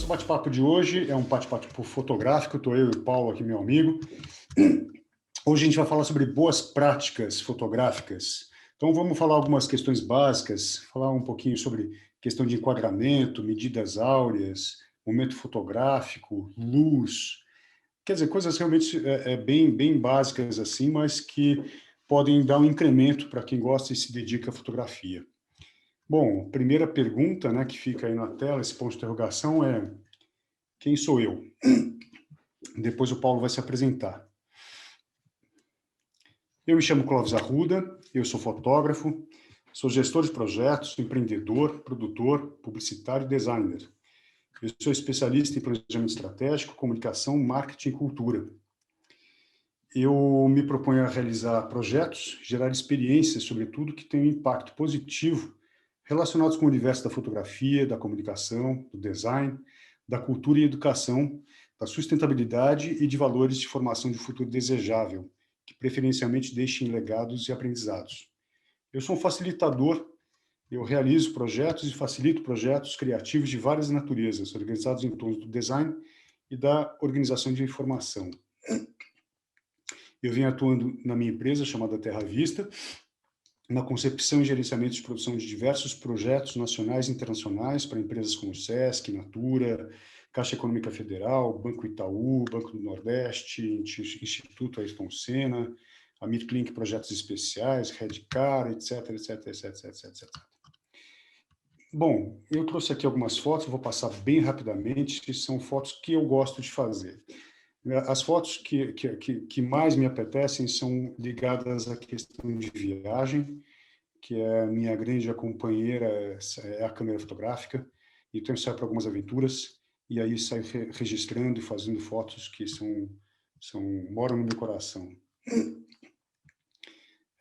bate-papo de hoje é um bate-papo fotográfico, estou eu e o Paulo aqui, meu amigo. Hoje a gente vai falar sobre boas práticas fotográficas. Então vamos falar algumas questões básicas, falar um pouquinho sobre questão de enquadramento, medidas áureas, momento fotográfico, luz. Quer dizer, coisas realmente bem básicas assim, mas que podem dar um incremento para quem gosta e se dedica à fotografia. Bom, primeira pergunta, né, que fica aí na tela, esse ponto de interrogação é: quem sou eu? Depois o Paulo vai se apresentar. Eu me chamo Clóvis Arruda, eu sou fotógrafo, sou gestor de projetos, empreendedor, produtor, publicitário e designer. Eu sou especialista em planejamento estratégico, comunicação, marketing e cultura. Eu me proponho a realizar projetos, gerar experiências, sobretudo, que tenham impacto positivo relacionados com o universo da fotografia, da comunicação, do design, da cultura e educação, da sustentabilidade e de valores de formação de futuro desejável, que preferencialmente deixem legados e aprendizados. Eu sou um facilitador, eu realizo projetos e facilito projetos criativos de várias naturezas, organizados em torno do design e da organização de informação. Eu venho atuando na minha empresa, chamada Terra Vista, na concepção e gerenciamento de produção de diversos projetos nacionais e internacionais para empresas como SESC, Natura, Caixa Econômica Federal, Banco Itaú, Banco do Nordeste, Instituto Ayrton Senna, a Mirklink Projetos Especiais, Redcar, etc, etc, etc, etc, etc. Bom, eu trouxe aqui algumas fotos, vou passar bem rapidamente, que são fotos que eu gosto de fazer. As fotos que mais me apetecem são ligadas à questão de viagem, que é a minha grande companheira, é a câmera fotográfica. Então, eu saio para algumas aventuras, e aí saio registrando e fazendo fotos que moram no meu coração.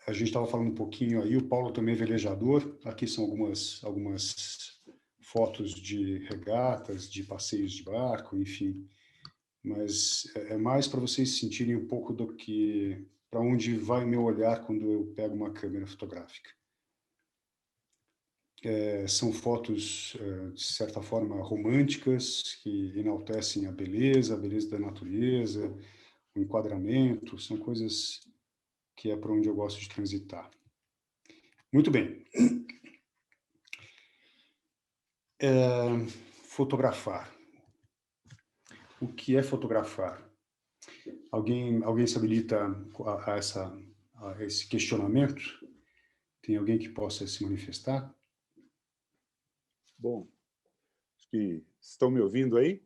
A gente estava falando um pouquinho aí, o Paulo também é velejador. Aqui são algumas fotos de regatas, de passeios de barco, enfim. Mas é mais para vocês sentirem um pouco do que para onde vai meu olhar quando eu pego uma câmera fotográfica. São fotos, de certa forma, românticas, que enaltecem a beleza da natureza, o enquadramento, são coisas que é para onde eu gosto de transitar. Muito bem. Fotografar. O que é fotografar? Alguém se habilita a esse questionamento? Tem alguém que possa se manifestar? Bom, acho que estão me ouvindo aí?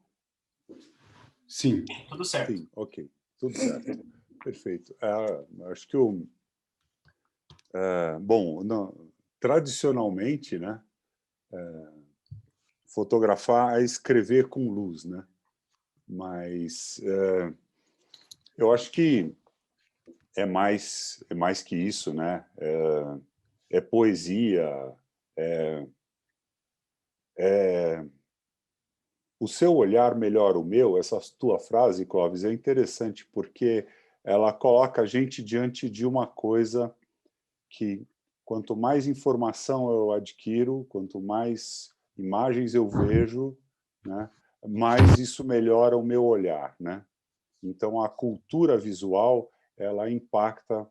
Sim. Tudo certo. Sim, ok. Tudo certo. Perfeito. Acho que bom, tradicionalmente, né, fotografar é escrever com luz, né? Mas eu acho que é mais que isso, né? É poesia, o seu olhar melhora o meu. Essa tua frase, Clóvis, é interessante porque ela coloca a gente diante de uma coisa que, quanto mais informação eu adquiro, quanto mais imagens eu vejo, né, mais isso melhora o meu olhar, né? Então, a cultura visual, ela impacta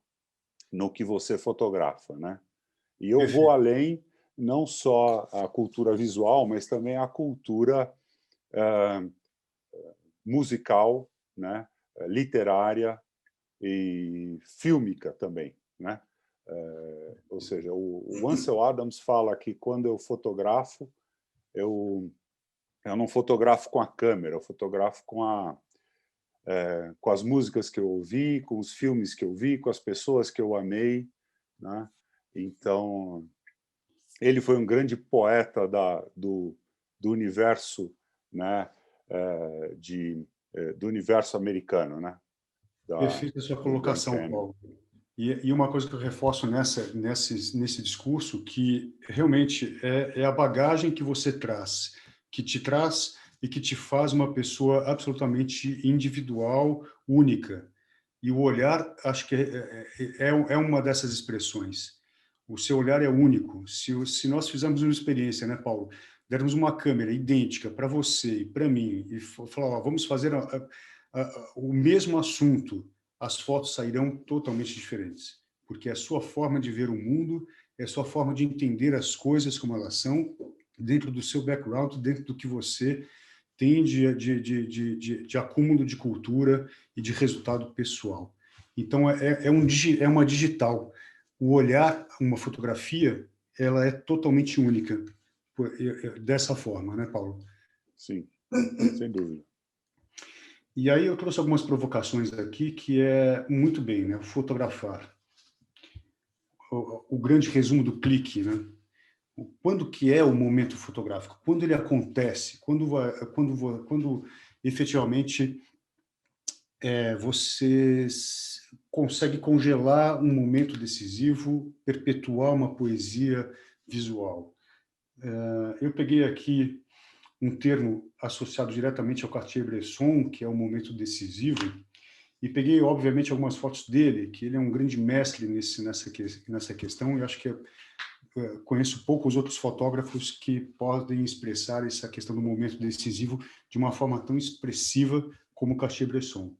no que você fotografa, né? E eu vou além, não só a cultura visual, mas também a cultura musical, né, literária e fílmica também, né? Ou seja, o Ansel Adams fala que quando eu fotografo, eu não fotografo com a câmera, eu fotografo com as músicas que eu ouvi, com os filmes que eu vi, com as pessoas que eu amei, né? Então, ele foi um grande poeta do universo, né, do universo americano, né? Perfeita a sua colocação, Paulo. E uma coisa que eu reforço nesse discurso, que realmente é a bagagem que você traz, que te traz e que te faz uma pessoa absolutamente individual, única. E o olhar, acho que é uma dessas expressões. O seu olhar é único. Se nós fizermos uma experiência, né, Paulo, dermos uma câmera idêntica para você e para mim, e falar, ó, vamos fazer o mesmo assunto, as fotos sairão totalmente diferentes, porque é a sua forma de ver o mundo, é a sua forma de entender as coisas como elas são, dentro do seu background, dentro do que você tem de acúmulo de cultura e de resultado pessoal. Então, é uma digital. O olhar, uma fotografia, ela é totalmente única, dessa forma, né, Paulo? Sim, sem dúvida. E aí eu trouxe algumas provocações aqui, que é muito bem, né? Fotografar. O grande resumo do clique, né? Quando que é o momento fotográfico? Quando ele acontece? Quando efetivamente você consegue congelar um momento decisivo, perpetuar uma poesia visual. Eu peguei aqui um termo associado diretamente ao Cartier-Bresson, que é o momento decisivo, e peguei, obviamente, algumas fotos dele, que ele é um grande mestre nessa questão, e acho que conheço poucos outros fotógrafos que podem expressar essa questão do momento decisivo de uma forma tão expressiva como Cartier-Bresson.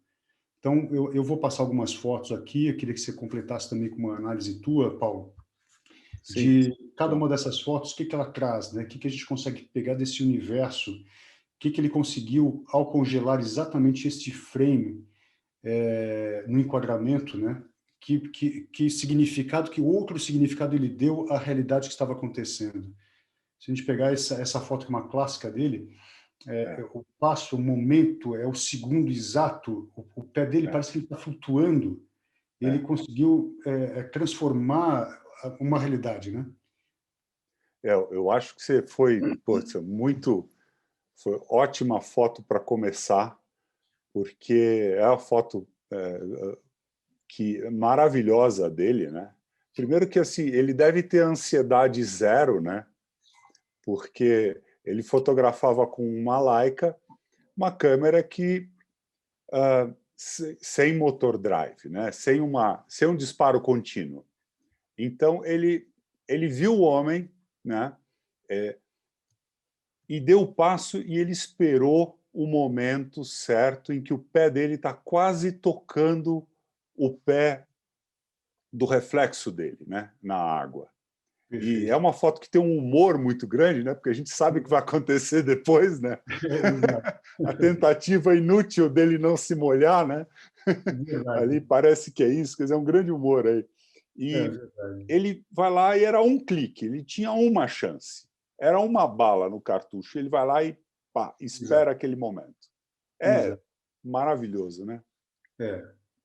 Então, eu vou passar algumas fotos aqui, eu queria que você completasse também com uma análise tua, Paulo, Sim, de cada claro. uma dessas fotos, o que ela traz, né? O que a gente consegue pegar desse universo, o que ele conseguiu ao congelar exatamente este frame no enquadramento, né? Que significado, que outro significado ele deu à realidade que estava acontecendo. Se a gente pegar essa foto, que é uma clássica dele, É, o passo, o momento, é o segundo exato, o pé dele é, parece que ele está flutuando, ele é. conseguiu transformar uma realidade, né? Eu acho que você foi, putz, foi ótima foto para começar, porque é a foto que maravilhosa dele, né? Primeiro que assim, ele deve ter ansiedade zero, né? Porque ele fotografava com uma Leica, uma câmera que sem motor drive, né? Sem um disparo contínuo. Então ele viu o homem, né? E deu o passo e ele esperou o momento certo em que o pé dele está quase tocando o pé do reflexo dele, né, na água. E é Perfeito. uma foto que tem um humor muito grande, né, porque a gente sabe o que vai acontecer depois, né? Exato. A tentativa inútil dele não se molhar, né? Verdade. Ali parece que é isso, quer dizer, é um grande humor aí. É E verdade. ele vai lá e era um clique, ele tinha uma chance. Era uma bala no cartucho, ele vai lá e pá, Exato. espera aquele momento. É Exato. maravilhoso, né?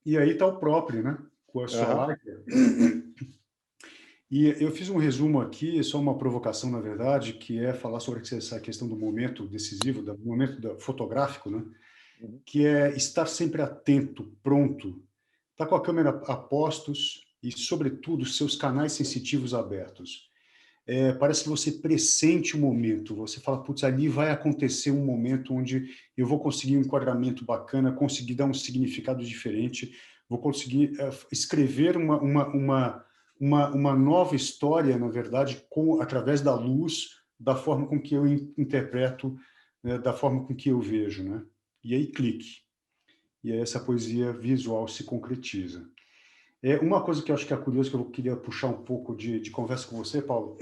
E aí está o próprio, né? Com a sua Uhum. Leica. E eu fiz um resumo aqui, só uma provocação, na verdade, que é falar sobre essa questão do momento decisivo, do momento fotográfico, né? Que é estar sempre atento, pronto, estar com a câmera a postos e, sobretudo, seus canais sensitivos abertos. Parece que você pressente o momento, você fala, putz, ali vai acontecer um momento onde eu vou conseguir um enquadramento bacana, conseguir dar um significado diferente, vou conseguir escrever uma nova história, na verdade, através da luz, da forma com que eu interpreto, né, da forma com que eu vejo, né? E aí clique. E aí essa poesia visual se concretiza. Uma coisa que eu acho que é curioso, que eu queria puxar um pouco de conversa com você, Paulo,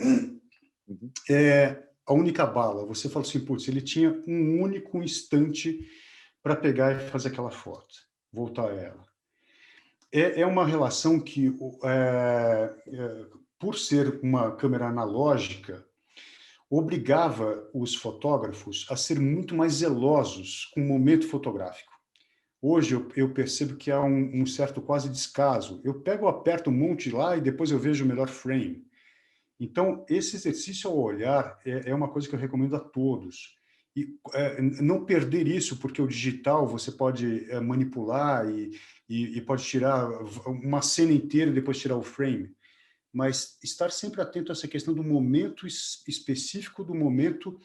Uhum. é a única bala. Você fala assim, putz, ele tinha um único instante para pegar e fazer aquela foto, voltar a ela. É uma relação que, por ser uma câmera analógica, obrigava os fotógrafos a ser muito mais zelosos com o momento fotográfico. Hoje eu percebo que há um certo quase descaso. Eu pego, aperto um monte lá e depois eu vejo o melhor frame. Então, esse exercício ao olhar é uma coisa que eu recomendo a todos. E não perder isso, porque o digital você pode manipular e pode tirar uma cena inteira e depois tirar o frame. Mas estar sempre atento a essa questão do momento específico do momento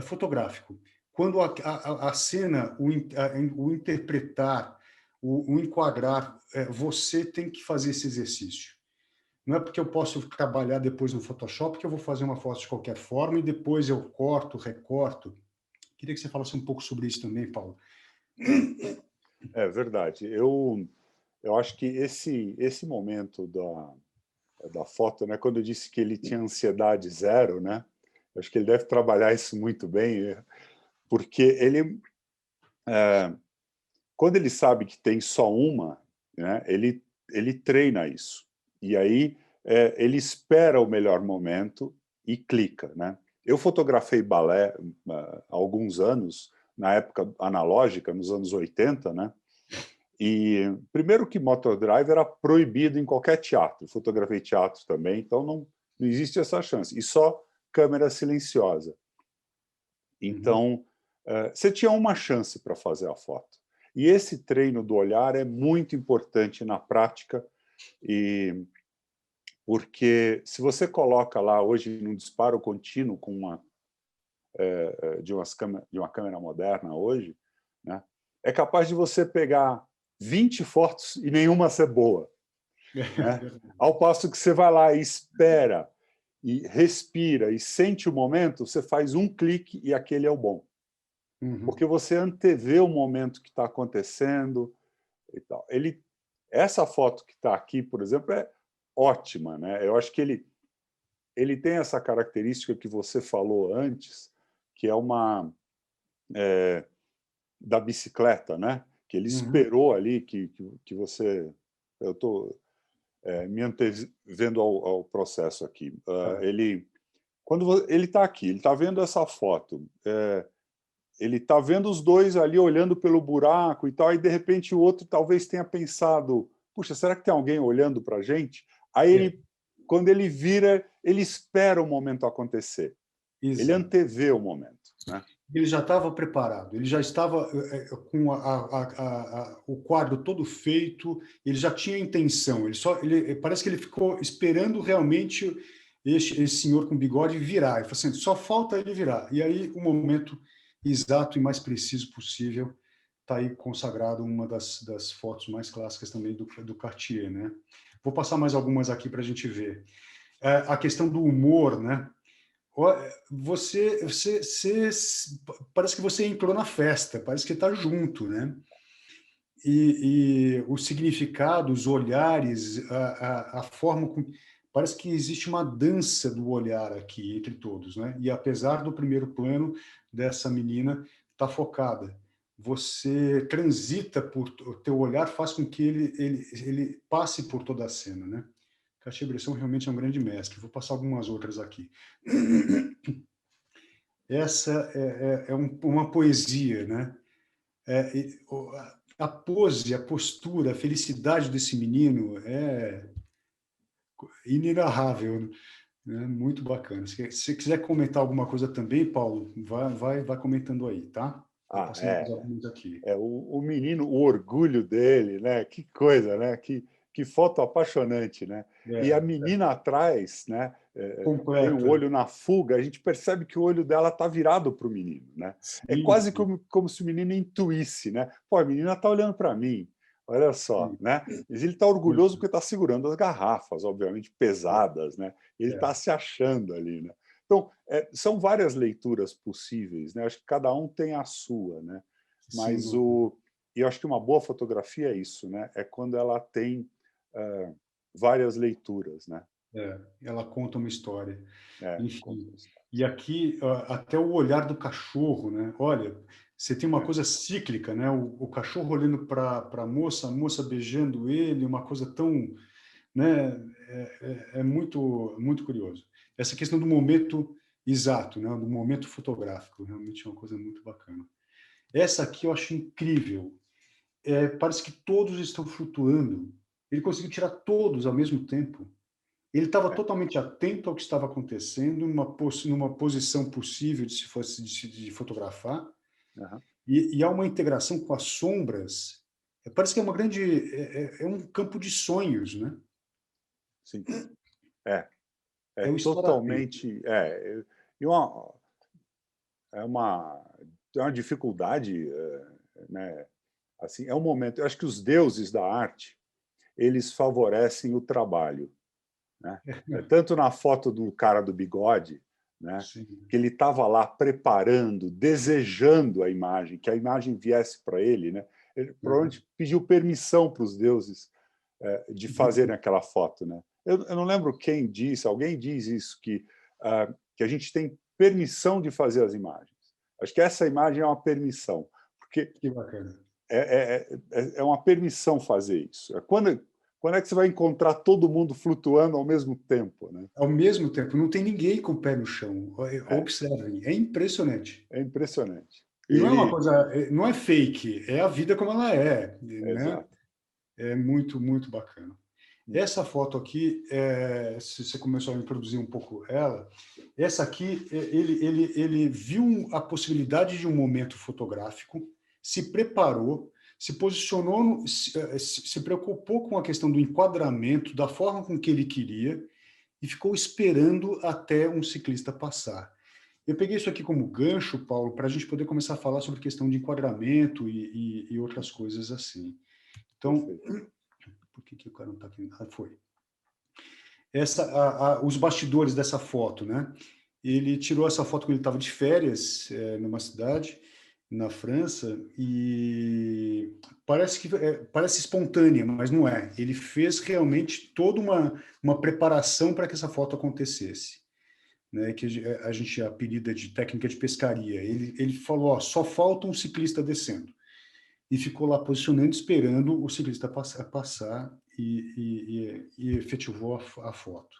fotográfico. Quando a cena, o interpretar, o enquadrar, você tem que fazer esse exercício. Não é porque eu posso trabalhar depois no Photoshop que eu vou fazer uma foto de qualquer forma e depois eu corto, recorto. Queria que você falasse um pouco sobre isso também, Paulo. É verdade. Eu acho que esse momento da foto, né, quando eu disse que ele tinha ansiedade zero, né, eu acho que ele deve trabalhar isso muito bem, porque quando ele sabe que tem só uma, né, ele treina isso. E aí ele espera o melhor momento e clica, né? Eu fotografei balé há alguns anos, na época analógica, nos anos 80, né? E primeiro que motor drive era proibido em qualquer teatro. Fotografei teatro também, então não existe essa chance. E só câmera silenciosa. Uhum. Então, você tinha uma chance para fazer a foto. E esse treino do olhar é muito importante na prática, e porque se você coloca lá hoje num disparo contínuo com de uma câmera moderna hoje, né, é capaz de você pegar 20 fotos e nenhuma ser boa, né? Ao passo que você vai lá e espera e respira e sente o momento, você faz um clique e aquele é o bom. Uhum. Porque você antevê o momento que está acontecendo e tal. Essa foto que está aqui, por exemplo, é ótima, né? Eu acho que ele tem essa característica que você falou antes, que é uma da bicicleta, né? Que ele Uhum. esperou ali que você. Eu estou me antevendo ao processo aqui. Tá. Quando ele está aqui, ele está vendo essa foto. Ele está vendo os dois ali olhando pelo buraco e tal, e de repente o outro talvez tenha pensado: puxa, será que tem alguém olhando para a gente? Aí É, quando ele vira, ele espera o momento acontecer. Ele exato. antevê o momento, né? Ele já estava preparado, ele já estava com o quadro todo feito, ele já tinha intenção, parece que ele ficou esperando realmente esse senhor com bigode virar. Ele falou assim, só falta ele virar. E aí, o momento exato e mais preciso possível está aí consagrado uma das fotos mais clássicas também do Cartier, né? Vou passar mais algumas aqui para a gente ver. A questão do humor, né? Você parece que você entrou na festa, parece que está junto, né? E o significado, os olhares, a forma com... Parece que existe uma dança do olhar aqui entre todos, né? E apesar do primeiro plano dessa menina estar focada, você transita por... O teu olhar faz com que ele passe por toda a cena, né? Cartier-Bresson realmente é um grande mestre. Vou passar algumas outras aqui. Essa uma poesia, né? A pose, a postura, a felicidade desse menino é inenarrável, né? Muito bacana. Se você quiser comentar alguma coisa também, Paulo, vai comentando aí, tá? Vou Ah, passando mais alguns aqui. o menino, o orgulho dele, né? Que coisa, né? Que foto apaixonante, né? E a É, menina atrás, né? Põe o completa. olho na fuga, a gente percebe que o olho dela está virado para o menino, né? É Sim, quase sim, como se o menino intuísse, né? Pô, a menina está olhando para mim, olha só, sim, né? Mas ele está orgulhoso sim. porque está segurando as garrafas, obviamente pesadas, né? Ele É, está se achando ali, né? Então, são várias leituras possíveis, né? Acho que cada um tem a sua, né? sem Mas dúvida. eu acho que uma boa fotografia é isso, né? É quando ela tem várias leituras, né? Ela conta uma história. Conta Enfim. uma história. E aqui, até o olhar do cachorro, né? Olha, você tem uma É, coisa cíclica, né? O cachorro olhando para a moça beijando ele, uma coisa tão, né? É muito, muito curioso. Essa questão do momento exato, né? Do momento fotográfico, realmente é uma coisa muito bacana. Essa aqui eu acho incrível. Parece que todos estão flutuando. Ele conseguiu tirar todos ao mesmo tempo. Ele estava é, totalmente atento ao que estava acontecendo, numa posição possível de se fosse de fotografar, aham, e há uma integração com as sombras. Parece que é uma grande um campo de sonhos, né? sim. É, é É o esparadrapo. totalmente. E uma, é uma, é uma dificuldade, né? Assim, é um momento. Eu acho que os deuses da arte eles favorecem o trabalho, né? Tanto na foto do cara do bigode, né? Sim. Que ele estava lá preparando, desejando a imagem, que a imagem viesse para ele, né? Ele provavelmente pediu permissão para os deuses de fazerem aquela foto, né? Eu não lembro quem disse, alguém diz isso, que a gente tem permissão de fazer as imagens. Acho que essa imagem é uma permissão, porque Que bacana. é uma permissão fazer isso. Quando é que você vai encontrar todo mundo flutuando ao mesmo tempo, né? Ao mesmo tempo, não tem ninguém com o pé no chão. Observem, é impressionante. É impressionante. E não é uma coisa, não é fake, é a vida como ela é, né? Exato. É muito, muito bacana. Essa foto aqui, se você começou a introduzir um pouco ela, essa aqui, ele viu a possibilidade de um momento fotográfico, se preparou, se posicionou, se preocupou com a questão do enquadramento, da forma com que ele queria, e ficou esperando até um ciclista passar. Eu peguei isso aqui como gancho, Paulo, para a gente poder começar a falar sobre questão de enquadramento e outras coisas assim. Então, Perfeito. por que o cara não está aqui? Ah, foi. Os bastidores dessa foto, né? Ele tirou essa foto quando ele estava de férias numa cidade na França e parece espontânea, mas não é. Ele fez realmente toda uma preparação para que essa foto acontecesse, né? Que a gente apelida de técnica de pescaria. Ele falou, ó, só falta um ciclista descendo. E ficou lá posicionando, esperando o ciclista passar e efetivou a foto.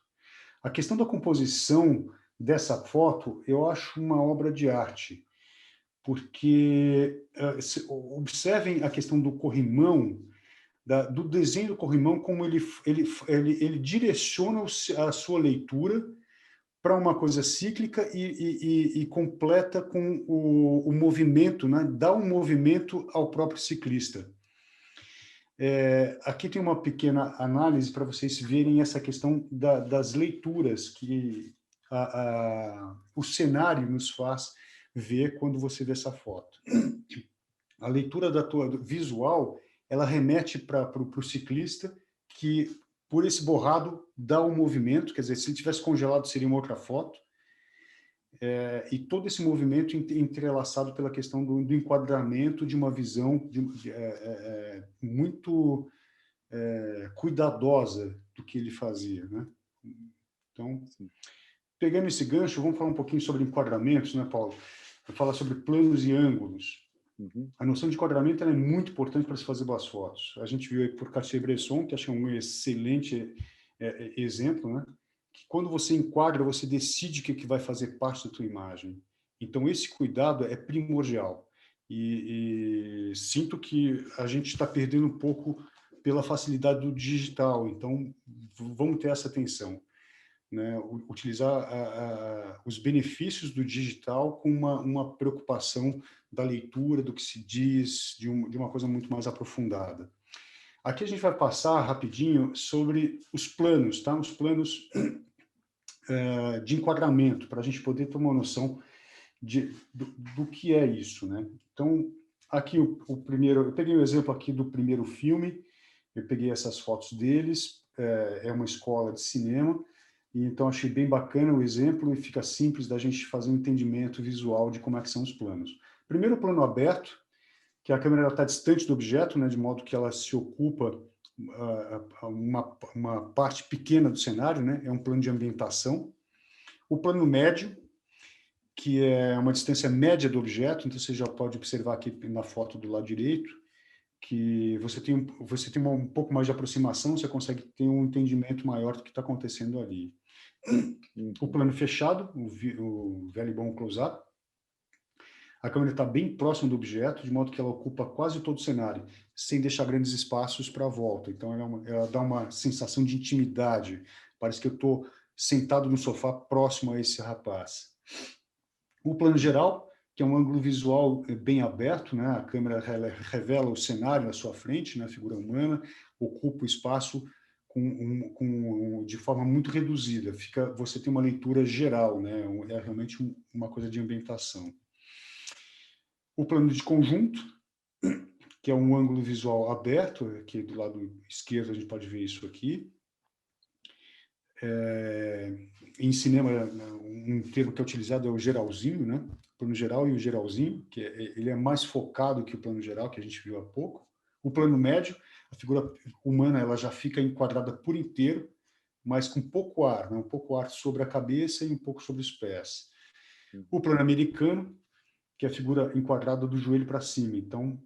A questão da composição dessa foto, eu acho uma obra de arte, porque observem a questão do corrimão, do desenho do corrimão, como ele direciona a sua leitura para uma coisa cíclica e completa com o movimento, né? Dá um movimento ao próprio ciclista. Aqui tem uma pequena análise para vocês verem essa questão das leituras que o cenário nos faz ver quando você vê essa foto. A leitura da tua visual, ela remete para o ciclista, que por esse borrado dá um movimento, quer dizer, se ele tivesse congelado seria uma outra foto, e todo esse movimento entrelaçado pela questão do enquadramento de uma visão muito cuidadosa do que ele fazia, né? Então, pegando esse gancho, vamos falar um pouquinho sobre enquadramentos, né, Paulo? Vou falar sobre planos e ângulos. A noção de enquadramento é muito importante para se fazer boas fotos. A gente viu aí por Cartier-Bresson, que acho que é um excelente exemplo, né? Que quando você enquadra, você decide o que vai fazer parte da tua imagem. Então, esse cuidado é primordial. E sinto que a gente está perdendo um pouco pela facilidade do digital. Então, vamos ter essa atenção, né? Utilizar os benefícios do digital com uma preocupação da leitura, do que se diz, de uma coisa muito mais aprofundada. Aqui a gente vai passar rapidinho sobre os planos, tá? Os planos de enquadramento, para a gente poder ter uma noção do que é isso, né? Então, aqui o primeiro, eu peguei o exemplo aqui do primeiro filme, eu peguei essas fotos deles, é uma escola de cinema, e então achei bem bacana o exemplo e fica simples da gente fazer um entendimento visual de como é que são os planos. Primeiro, o plano aberto, que a câmera está distante do objeto, né, de modo que ela se ocupa uma parte pequena do cenário, né, é um plano de ambientação. O plano médio, que é uma distância média do objeto, então você já pode observar aqui na foto do lado direito, que você tem um pouco mais de aproximação, você consegue ter um entendimento maior do que está acontecendo ali. O plano fechado, o velho e bom close-up, a câmera está bem próxima do objeto, de modo que ela ocupa quase todo o cenário, sem deixar grandes espaços para a volta. Então, ela dá uma sensação de intimidade. Parece que eu estou sentado no sofá próximo a esse rapaz. O plano geral, que é um ângulo visual bem aberto, né? A câmera revela o cenário à sua frente, né? A figura humana, ocupa o espaço de forma muito reduzida. Você tem uma leitura geral, né? É realmente uma coisa de ambientação. O plano de conjunto, que é um ângulo visual aberto, aqui do lado esquerdo a gente pode ver isso aqui. Em cinema, um termo que é utilizado é o geralzinho, né? O plano geral e o geralzinho, que ele é mais focado que o plano geral, que a gente viu há pouco. O plano médio, a figura humana, ela já fica enquadrada por inteiro, mas com pouco ar, né? Um pouco ar sobre a cabeça e um pouco sobre os pés. O plano americano, que é a figura enquadrada do joelho para cima. Então,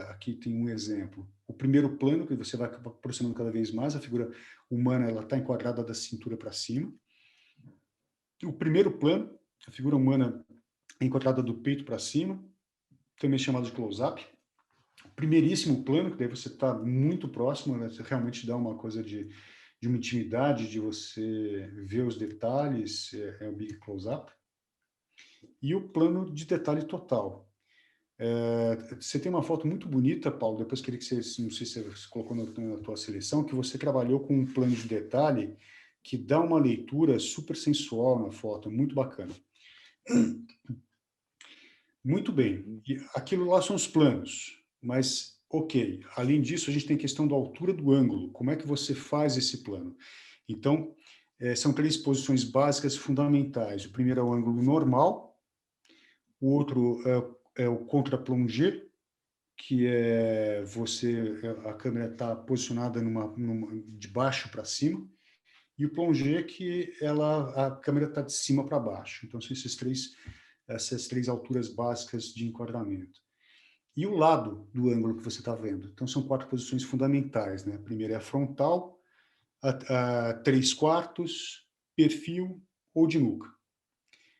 aqui tem um exemplo. O primeiro plano, que você vai aproximando cada vez mais, a figura humana ela está enquadrada da cintura para cima. O primeiro plano, a figura humana é enquadrada do peito para cima, também chamado de close-up. O primeiríssimo plano, que daí você está muito próximo, né? Você realmente dá uma coisa de uma intimidade, de você ver os detalhes, é o big close-up. E o plano de detalhe total. Você tem uma foto muito bonita, Paulo, depois queria que você, não sei se você colocou na tua seleção, que você trabalhou com um plano de detalhe que dá uma leitura super sensual na foto, muito bacana. Muito bem, e aquilo lá são os planos, mas ok, além disso a gente tem a questão da altura do ângulo, como é que você faz esse plano? Então, são 3 posições básicas fundamentais. O primeiro é o ângulo normal, o outro é o contra-plongé, que é a câmera está posicionada de baixo para cima, e o plongé que a câmera está de cima para baixo. Então, são essas três alturas básicas de enquadramento. E o lado do ângulo que você está vendo? Então, são 4 posições fundamentais, né? A primeira é a frontal, a 3/4, perfil ou de nuca.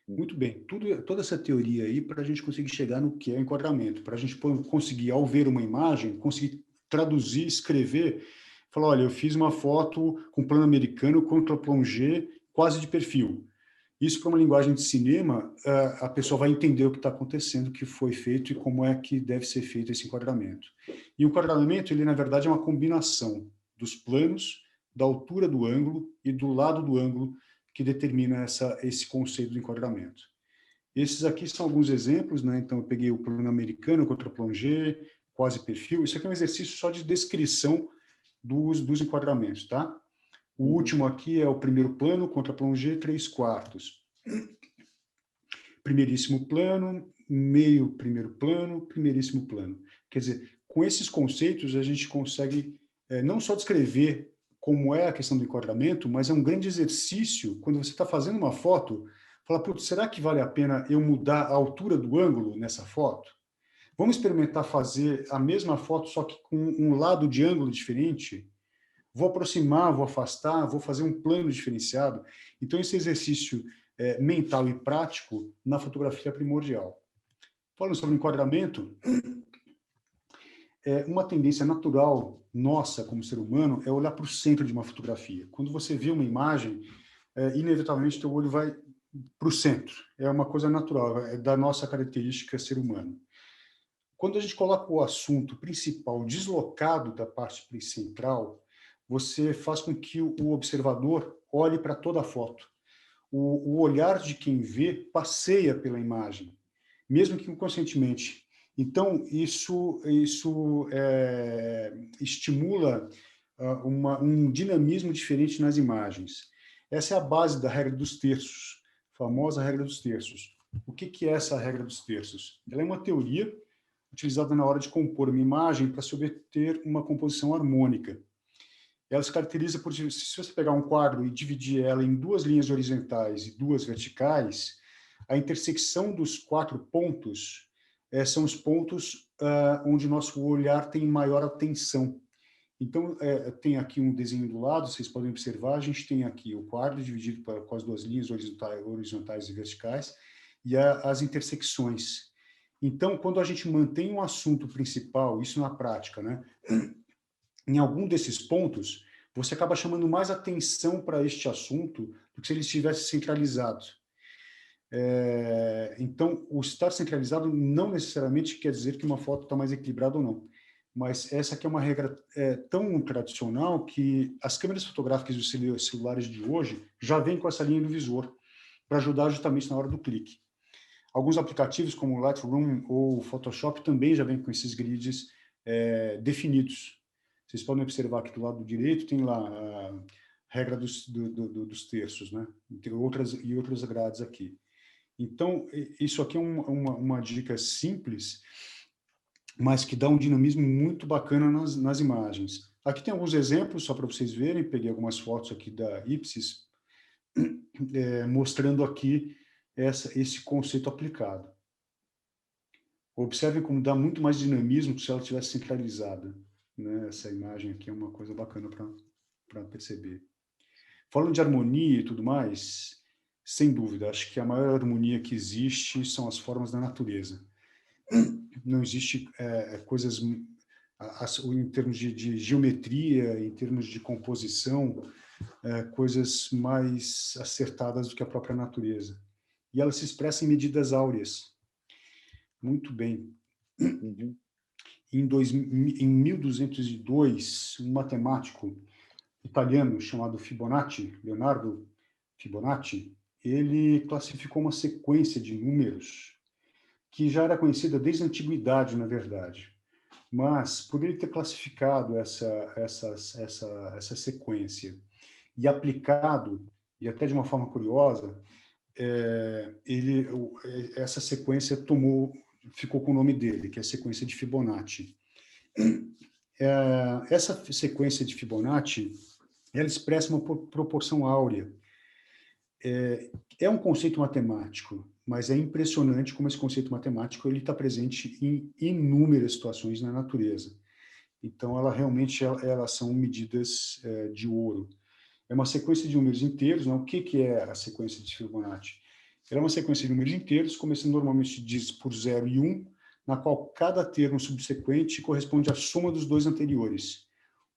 Muito bem, toda essa teoria aí para a gente conseguir chegar no que é enquadramento, para a gente conseguir, ao ver uma imagem, conseguir traduzir, escrever, falar, olha, eu fiz uma foto com plano americano contra plongé quase de perfil. Isso, para uma linguagem de cinema, a pessoa vai entender o que está acontecendo, o que foi feito e como é que deve ser feito esse enquadramento. E o enquadramento, ele na verdade é uma combinação dos planos, da altura do ângulo e do lado do ângulo que determina esse conceito de enquadramento. Esses aqui são alguns exemplos, né? Então, eu peguei o plano americano contra plongé, quase perfil. Isso aqui é um exercício só de descrição dos enquadramentos, tá? O último aqui é o primeiro plano contra plongé 3/4. Primeiríssimo plano, meio primeiro plano, primeiríssimo plano. Quer dizer, com esses conceitos a gente consegue não só descrever como é a questão do enquadramento, mas é um grande exercício quando você está fazendo uma foto, falar, putz, será que vale a pena eu mudar a altura do ângulo nessa foto? Vamos experimentar fazer a mesma foto, só que com um lado de ângulo diferente? Vou aproximar, vou afastar, vou fazer um plano diferenciado. Então, esse exercício mental e prático na fotografia é primordial. Falando sobre enquadramento, uma tendência natural nossa como ser humano é olhar para o centro de uma fotografia. Quando você vê uma imagem, inevitavelmente teu olho vai para o centro. É uma coisa natural, é da nossa característica ser humano. Quando a gente coloca o assunto principal deslocado da parte central, você faz com que o observador olhe para toda a foto. O olhar de quem vê passeia pela imagem, mesmo que inconscientemente. Então, isso estimula um dinamismo diferente nas imagens. Essa é a base da regra dos terços, a famosa regra dos terços. O que é essa regra dos terços? Ela é uma teoria utilizada na hora de compor uma imagem para se obter uma composição harmônica. Ela se caracteriza por, se você pegar um quadro e dividir ela em 2 linhas horizontais e 2 verticais, a intersecção dos 4 pontos são os pontos onde nosso olhar tem maior atenção. Então, tem aqui um desenho do lado, vocês podem observar, a gente tem aqui o quadro dividido com as 2 linhas horizontais e verticais, e as intersecções. Então, quando a gente mantém um assunto principal, isso na prática, né? Em algum desses pontos, você acaba chamando mais atenção para este assunto do que se ele estivesse centralizado. Então, o estar centralizado não necessariamente quer dizer que uma foto está mais equilibrada ou não. Mas essa aqui é uma regra tão tradicional que as câmeras fotográficas dos celulares de hoje já vêm com essa linha no visor, para ajudar justamente na hora do clique. Alguns aplicativos como o Lightroom ou o Photoshop também já vêm com esses grids definidos. Vocês podem observar que do lado direito tem lá regra dos terços, né? Tem outras grades aqui. Então, isso aqui é uma dica simples, mas que dá um dinamismo muito bacana nas imagens. Aqui tem alguns exemplos, só para vocês verem, peguei algumas fotos aqui da Ipsis, mostrando aqui esse conceito aplicado. Observem como dá muito mais dinamismo se ela tivesse centralizada, né? Essa imagem aqui é uma coisa bacana para perceber. Falando de harmonia e tudo mais, sem dúvida, acho que a maior harmonia que existe são as formas da natureza. Não existe coisas, em termos de geometria, em termos de composição, coisas mais acertadas do que a própria natureza. E ela se expressa em medidas áureas. Muito bem. Uhum. Em 1202, um matemático italiano chamado Fibonacci, Leonardo Fibonacci, ele classificou uma sequência de números que já era conhecida desde a antiguidade, na verdade. Mas, por ele ter classificado essa sequência e aplicado, e até de uma forma curiosa, essa sequência ficou com o nome dele, que é a sequência de Fibonacci. Essa sequência sequência de ela expressa uma proporção áurea. É um conceito matemático, mas é impressionante como esse conceito matemático ele está presente em inúmeras situações na natureza. Então, elas são medidas de ouro. É uma sequência de números inteiros, né? O que é a sequência de Fibonacci? Ela é uma sequência de números inteiros, começando normalmente por 0 e 1, na qual cada termo subsequente corresponde à soma dos dois anteriores.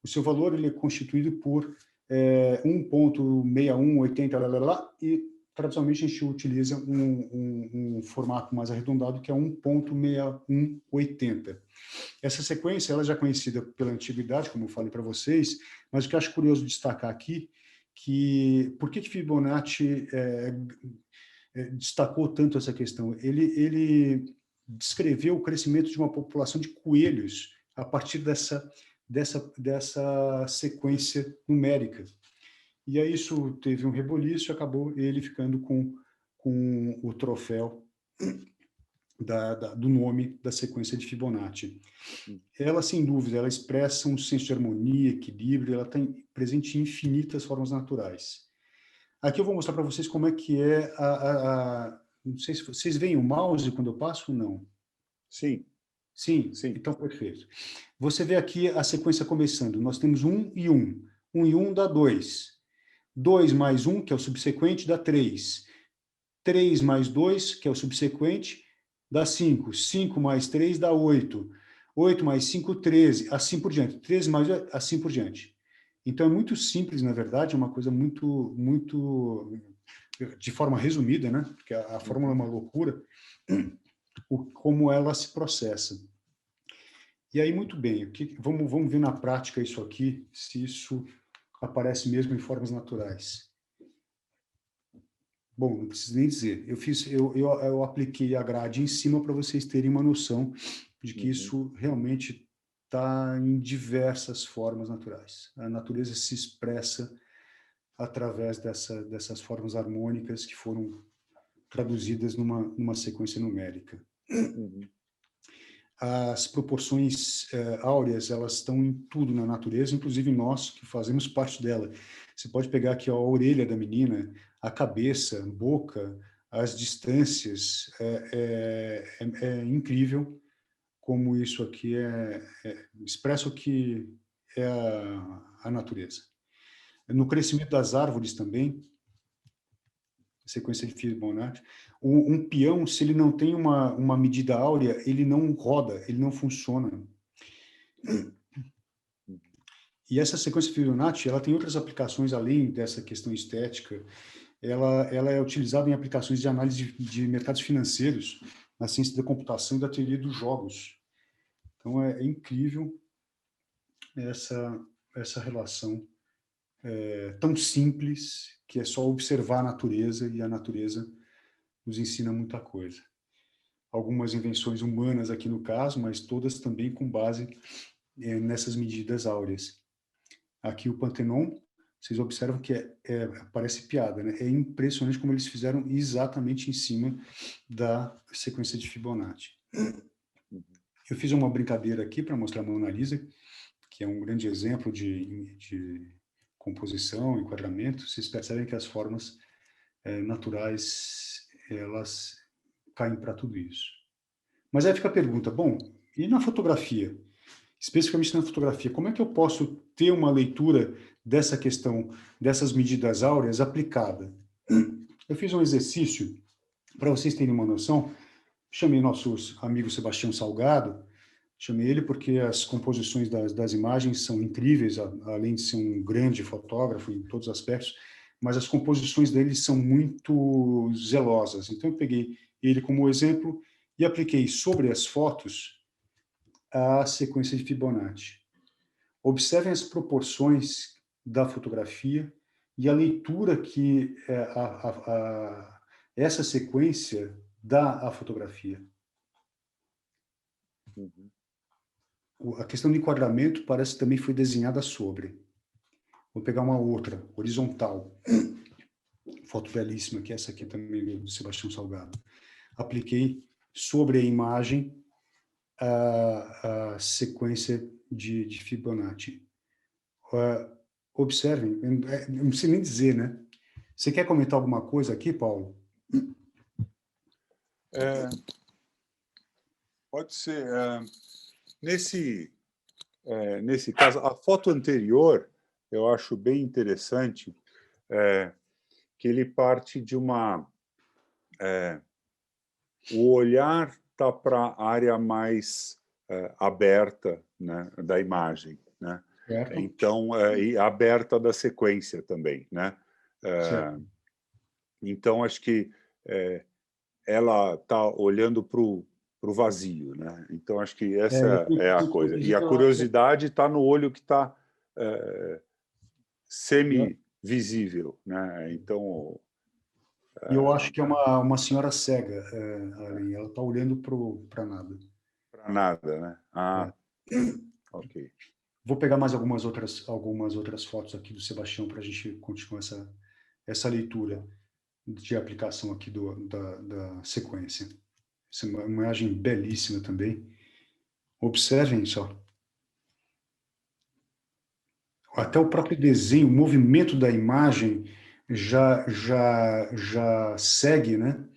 O seu valor ele é constituído por 1.6180, e tradicionalmente a gente utiliza um formato mais arredondado, que é 1.6180. Essa sequência ela já é conhecida pela antiguidade, como eu falei para vocês, mas o que eu acho curioso destacar aqui, por que Fibonacci destacou tanto essa questão? Ele descreveu o crescimento de uma população de coelhos a partir dessa sequência numérica. E aí isso teve um reboliço e acabou ele ficando com o troféu do nome da sequência de Fibonacci. Ela, sem dúvida, ela expressa um senso de harmonia, equilíbrio, ela está presente em infinitas formas naturais. Aqui eu vou mostrar para vocês como é que é não sei se vocês veem o mouse quando eu passo ou não. Sim. Sim? Sim. Então, perfeito. Você vê aqui a sequência começando. Nós temos 1 e 1. 1 e 1 dá 2. 2 mais 1, que é o subsequente, dá 3. 3 mais 2, que é o subsequente, dá 5. 5 mais 3 dá 8. 8 mais 5, 13. Assim por diante. 13 mais 8, assim por diante. Então, é muito simples, na verdade, é uma coisa muito de forma resumida, né? Porque a fórmula é uma loucura, como ela se processa. E aí, muito bem, vamos ver na prática isso aqui, se isso aparece mesmo em formas naturais. Bom, não preciso nem dizer. Eu apliquei a grade em cima para vocês terem uma noção de que isso realmente está em diversas formas naturais. A natureza se expressa através dessas formas harmônicas que foram traduzidas numa sequência numérica. As proporções áureas, elas estão em tudo na natureza, inclusive nós, que fazemos parte dela. Você pode pegar aqui a orelha da menina, a cabeça, a boca, as distâncias. É incrível como isso aqui expressa o que é a natureza. No crescimento das árvores também, sequência de Fibonacci, um peão, se ele não tem uma medida áurea, ele não roda, ele não funciona. E essa sequência Fibonacci, ela tem outras aplicações além dessa questão estética. Ela é utilizada em aplicações de análise de mercados financeiros, na ciência da computação e da teoria dos jogos. Então, é incrível essa relação tão simples, que é só observar a natureza, e a natureza nos ensina muita coisa. Algumas invenções humanas aqui no caso, mas todas também com base nessas medidas áureas. Aqui o Pantenon, vocês observam que parece piada, né? É impressionante como eles fizeram exatamente em cima da sequência de Fibonacci. Eu fiz uma brincadeira aqui para mostrar a Mona Lisa, que é um grande exemplo de composição, enquadramento. Vocês percebem que as formas naturais, elas caem para tudo isso. Mas aí fica a pergunta, bom, e na fotografia? Especificamente na fotografia, como é que eu posso ter uma leitura dessa questão, dessas medidas áureas aplicada? Eu fiz um exercício, para vocês terem uma noção, chamei nosso amigo Sebastião Salgado, chamei ele porque as composições das imagens são incríveis, além de ser um grande fotógrafo em todos os aspectos, mas as composições dele são muito zelosas. Então eu peguei ele como exemplo e apliquei sobre as fotos a sequência de Fibonacci. Observem as proporções da fotografia e a leitura que essa sequência dá à fotografia. A questão do enquadramento parece que também foi desenhada sobre. Vou pegar uma outra, horizontal. Foto belíssima, que é essa aqui também do Sebastião Salgado. Apliquei sobre a imagem a sequência de Fibonacci. Observem, não preciso nem dizer, né? Você quer comentar alguma coisa aqui, Paulo? Pode ser. Nesse caso, a foto anterior, eu acho bem interessante, que ele parte de uma... o olhar está para a área mais aberta, né, da imagem, né? Certo. Então, e aberta da sequência também, né? Então, acho que ela está olhando para o vazio, né? Então, acho que essa é a coisa. E a curiosidade está no olho que está semi-visível, né? Então... E eu acho que é uma senhora cega, ali. Ela está olhando para nada. Para nada, né? Ok. Vou pegar mais algumas outras fotos aqui do Sebastião para a gente continuar essa leitura de aplicação aqui da sequência. Essa é uma imagem belíssima também. Observem só. Até o próprio desenho, o movimento da imagem já segue, né?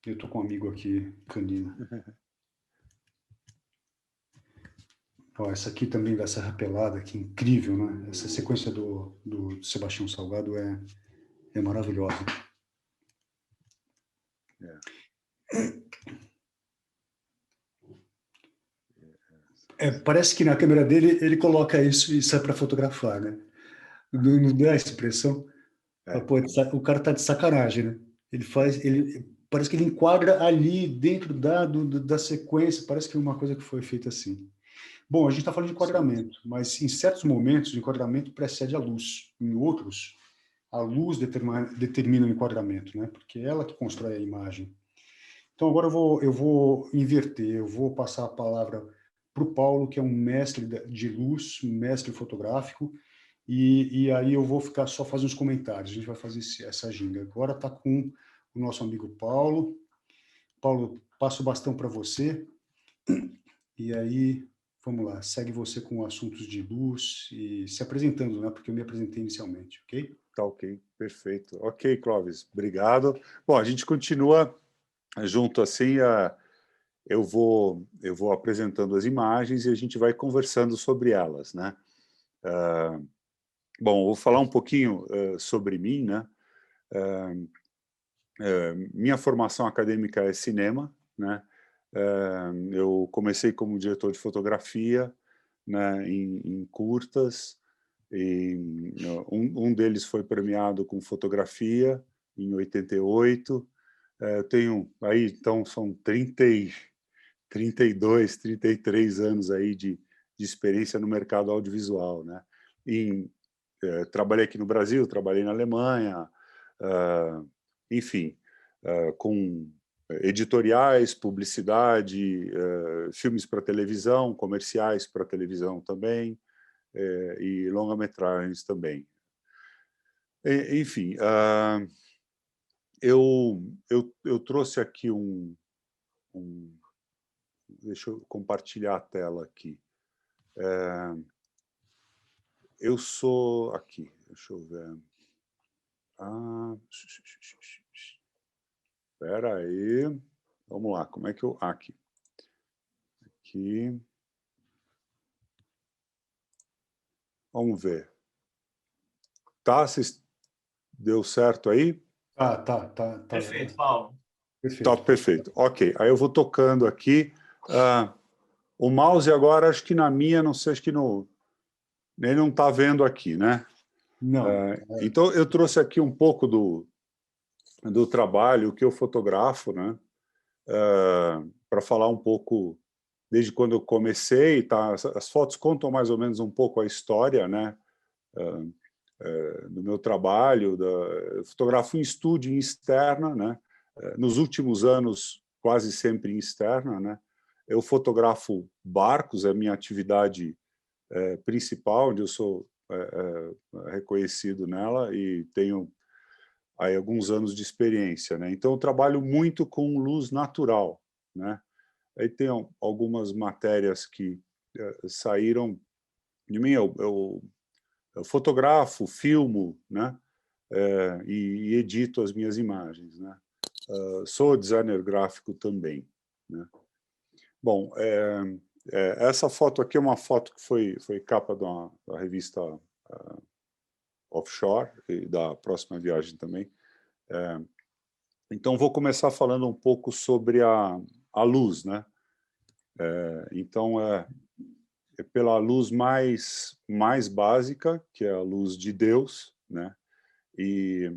Eu estou com um amigo aqui, canino. Ó, essa aqui também da Serra Pelada, que incrível, né? Essa sequência do Sebastião Salgado é maravilhosa. Parece que na câmera dele ele coloca isso e sai para fotografar, né? Não dá essa impressão? Pô, o cara tá de sacanagem, né? Parece que ele enquadra ali dentro da sequência, parece que é uma coisa que foi feita assim. Bom, a gente está falando de enquadramento, mas em certos momentos o enquadramento precede a luz. Em outros, a luz determina o enquadramento, né? Porque é ela que constrói a imagem. Então, agora eu vou inverter, eu vou passar a palavra para o Paulo, que é um mestre de luz, um mestre fotográfico, e aí eu vou ficar só fazendo os comentários. A gente vai fazer essa ginga. Agora está com o nosso amigo Paulo. Paulo, passo o bastão para você. E aí, vamos lá, segue você com assuntos de luz e se apresentando, né? Porque eu me apresentei inicialmente, ok? Tá ok, perfeito. Ok, Clóvis, obrigado. Bom, a gente continua junto assim, eu vou apresentando as imagens e a gente vai conversando sobre elas, né? Bom, vou falar um pouquinho sobre mim, né? Minha formação acadêmica é cinema, né? Eu comecei como diretor de fotografia, né, em curtas, e um deles foi premiado com fotografia em 88. Eu tenho aí, então, são 32, 33 anos aí de experiência no mercado audiovisual, né? Trabalhei aqui no Brasil, trabalhei na Alemanha, enfim, com editoriais, publicidade, filmes para televisão, comerciais para televisão também, e longa-metragens também. Enfim, eu trouxe aqui deixa eu compartilhar a tela aqui. Eu sou... Aqui, deixa eu ver. Espera aí. Vamos lá, como é que eu... Aqui. Aqui. Vamos ver. Tá? Deu certo aí? Tá. Perfeito, Paulo. Tá, perfeito. Ok, aí eu vou tocando aqui. O mouse agora, acho que na minha, não sei, acho que ele não está vendo aqui, né? Não. Então, eu trouxe aqui um pouco do trabalho que eu fotografo, né? Para falar um pouco desde quando eu comecei, tá? As fotos contam mais ou menos um pouco a história, né? Do meu trabalho, eu fotografo em estúdio, em externa, né? Nos últimos anos, quase sempre em externa, né? Eu fotografo barcos, é a minha atividade principal, onde eu sou reconhecido nela e tenho aí alguns anos de experiência, né? Então, eu trabalho muito com luz natural, né? Aí tem algumas matérias que saíram de mim, eu fotografo, filmo, né? E edito as minhas imagens, né? Sou designer gráfico também, né? Bom, essa foto aqui é uma foto que foi capa da revista Offshore, e da próxima viagem também. Então, vou começar falando um pouco sobre a luz, né? Então, é pela luz mais básica, que é a luz de Deus, né? E,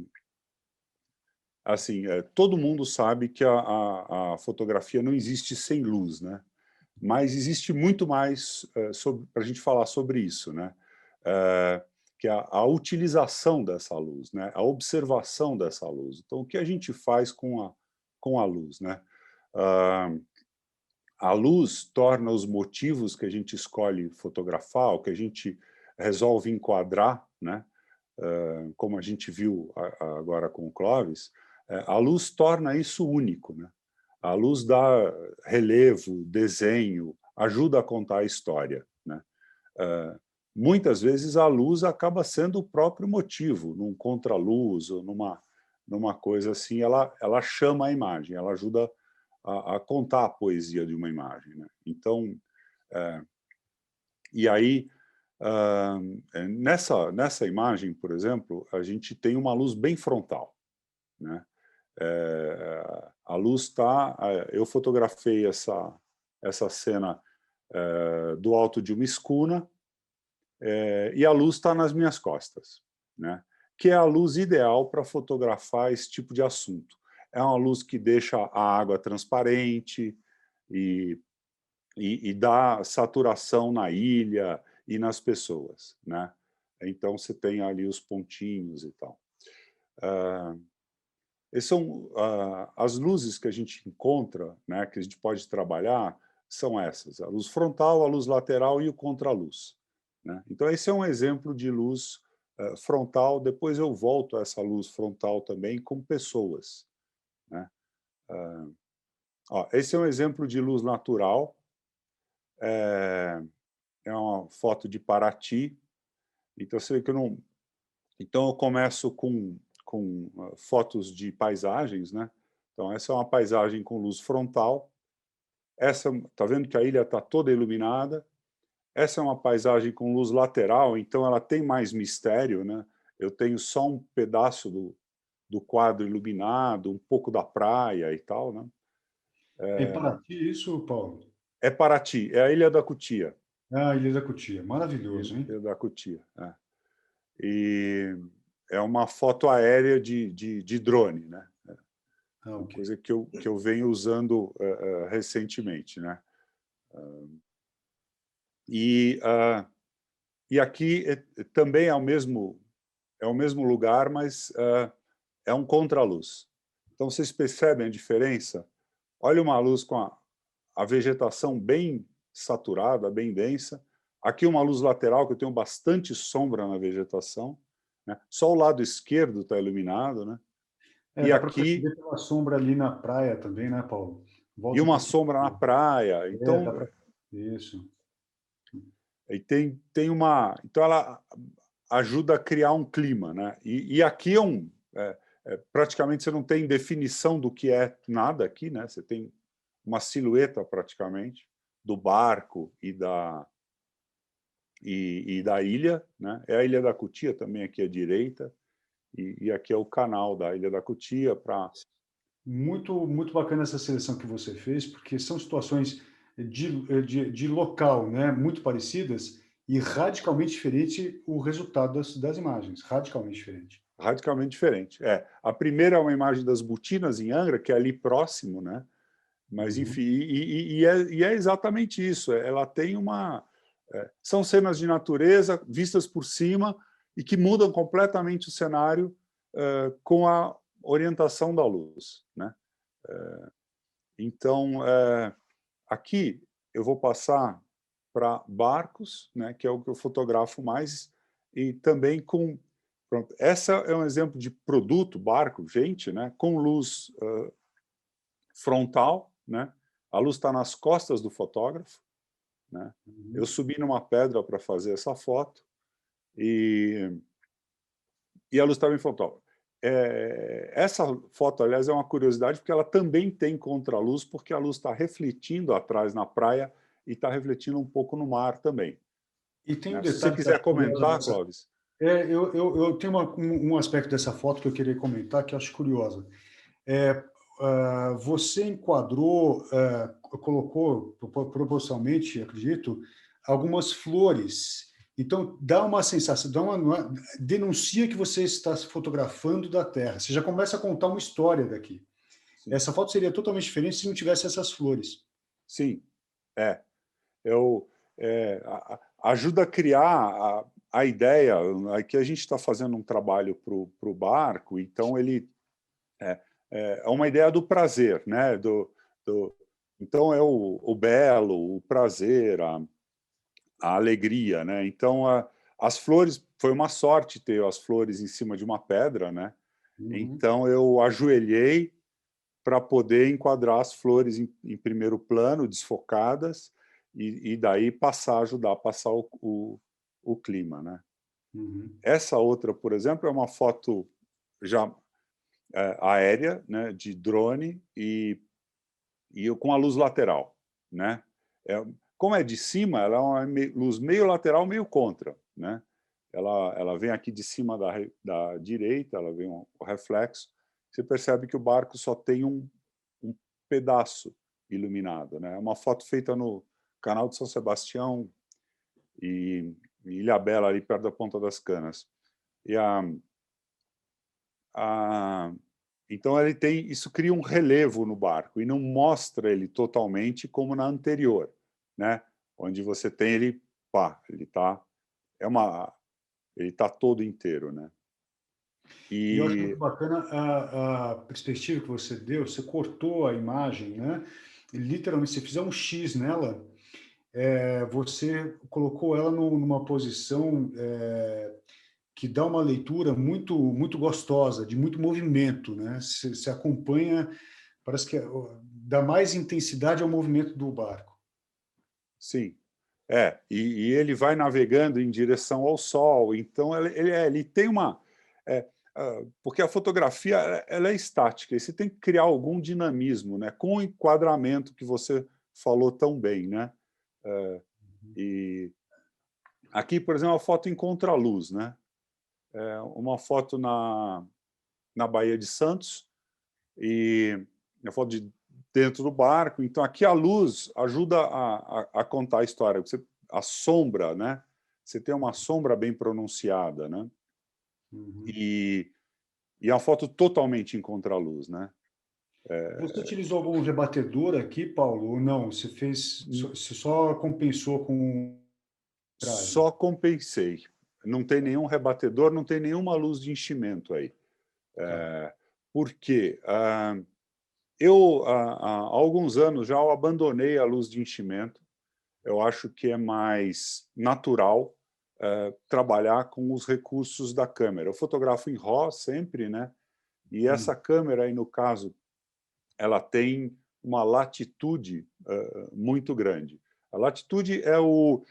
assim, todo mundo sabe que a fotografia não existe sem luz, né? Mas existe muito mais para a gente falar sobre isso, né? Que é a utilização dessa luz, né? A observação dessa luz. Então, o que a gente faz com a luz, né? A luz torna os motivos que a gente escolhe fotografar, o que a gente resolve enquadrar, né? Como a gente viu agora com o Clóvis, a luz torna isso único, né? A luz dá relevo, desenho, ajuda a contar a história, né? Muitas vezes a luz acaba sendo o próprio motivo, num contraluz ou numa coisa assim, ela chama a imagem, ela ajuda a contar a poesia de uma imagem, né? Então, e aí, nessa imagem, por exemplo, a gente tem uma luz bem frontal, né? A luz está... Eu fotografei essa cena do alto de uma escuna, e a luz está nas minhas costas, né? Que é a luz ideal para fotografar esse tipo de assunto. É uma luz que deixa a água transparente e dá saturação na ilha e nas pessoas, né? Então, você tem ali os pontinhos e tal. Essas são as luzes que a gente encontra, né, que a gente pode trabalhar, são essas: a luz frontal, a luz lateral e o contraluz, né? Então, esse é um exemplo de luz frontal. Depois eu volto a essa luz frontal também com pessoas, né? Esse é um exemplo de luz natural. É uma foto de Paraty. Então, você vê que eu não... Então, eu começo com fotos de paisagens, né? Então, essa é uma paisagem com luz frontal. Essa, tá vendo que a ilha está toda iluminada. Essa é uma paisagem com luz lateral, então ela tem mais mistério, né? Eu tenho só um pedaço do quadro iluminado, um pouco da praia e tal, né? Em Paraty, isso, Paulo? É Paraty, é a Ilha da Cutia. Ilha da Cutia. Maravilhoso, hein? Ilha da Cutia, E é uma foto aérea de drone, né? Uma Ok. coisa que eu venho usando recentemente, né? E aqui também é o mesmo lugar, mas é um contraluz. Então, vocês percebem a diferença? Olha uma luz com a vegetação bem saturada, bem densa, Aqui uma luz lateral, que eu tenho bastante sombra na vegetação, né? Só o lado esquerdo está iluminado, né? E Dá para aqui, perceber pela sombra ali na praia também, né, Paulo? e Volta um uma pouquinho. sombra na praia. Dá Então, para... Isso. e tem uma... Então, ela ajuda a criar um clima, né? E aqui praticamente você não tem definição do que é nada aqui, né? Você tem uma silhueta, praticamente, do barco e da ilha, né? É a Ilha da Cutia também aqui à direita, e aqui é o canal da Ilha da Cutia para... Muito bacana essa seleção que você fez, porque são situações de local, né, muito parecidas e radicalmente diferente o resultado das imagens, radicalmente diferente. radicalmente diferente. A primeira é uma imagem das Botinas em Angra, que é ali próximo, né? Mas, enfim, Uhum. e é exatamente isso. Ela tem uma... são cenas de natureza vistas por cima e que mudam completamente o cenário com a orientação da luz, né? Então, aqui eu vou passar para barcos, né, que é o que eu fotografo mais, e também com... Pronto, essa é um exemplo de produto, barco, gente, né, com luz frontal, né? A luz está nas costas do fotógrafo, né? Eu Uhum. subi numa pedra para fazer essa foto e a luz estava em frontal. Essa foto, aliás, é uma curiosidade, porque ela também tem contraluz, porque a luz está refletindo atrás na praia e está refletindo um pouco no mar também, E tem um né? Se você detalhe que eu quiser acho curioso comentar, dessa. Clóvis. Eu tenho um aspecto dessa foto que eu queria comentar que eu acho curiosa. Você enquadrou, colocou proporcionalmente, acredito, algumas flores. Então, dá uma sensação, denuncia que você está se fotografando da Terra. Você já começa a contar uma história daqui. Sim, Essa foto seria totalmente diferente se não tivesse essas flores. sim, é. Eu, ajuda a criar a ideia. Aqui a gente está fazendo um trabalho para o barco, então ele é, é uma ideia do prazer, né? Então é o belo, o prazer, a alegria, né? Então as flores, foi uma sorte ter as flores em cima de uma pedra, né? Uhum, Então eu ajoelhei para poder enquadrar as flores em primeiro plano, desfocadas, e daí ajudar a passar o clima, né? uhum, Essa outra, por exemplo, é uma foto já aérea, né, de drone e com a luz lateral, né? Como é de cima, ela é uma luz meio lateral, meio contra, né? Ela vem aqui de cima da direita, ela vem um reflexo. Você percebe que o barco só tem um pedaço iluminado, né? É uma foto feita no canal de São Sebastião e Ilhabela, ali perto da Ponta das Canas. E a então ele tem, isso cria um relevo no barco e não mostra ele totalmente como na anterior, né? Onde você tem ele, pá, é uma ele tá todo inteiro, né? e eu acho muito E bacana a perspectiva que você deu. Você cortou a imagem, né? E, literalmente, se você fizer um X nela, você colocou ela numa posição que dá uma leitura muito gostosa, de muito movimento, né? Você acompanha, parece que dá mais intensidade ao movimento do barco. sim, e ele vai navegando em direção ao sol, então ele tem uma... é, porque a fotografia ela é estática, e você tem que criar algum dinamismo, né? Com o enquadramento que você falou tão bem, né? E aqui, por exemplo, uma foto em contraluz, né? Uma foto na Baía de Santos e a foto de dentro do barco. Então, aqui a luz ajuda a contar a história. A sombra, né? Você tem uma sombra bem pronunciada, né? Uhum. E, e é uma foto totalmente em contraluz, né? Você utilizou algum rebatedor aqui, Paulo, ou não? Você só compensou com tragem? Só compensei. Não tem nenhum rebatedor, não tem nenhuma luz de enchimento aí. Tá. Por quê? Eu, há alguns anos já, eu abandonei a luz de enchimento. eu acho que é mais natural trabalhar com os recursos da câmera. Eu fotografo em RAW sempre, né? E essa câmera aí, no caso, ela tem uma latitude muito grande. A latitude é o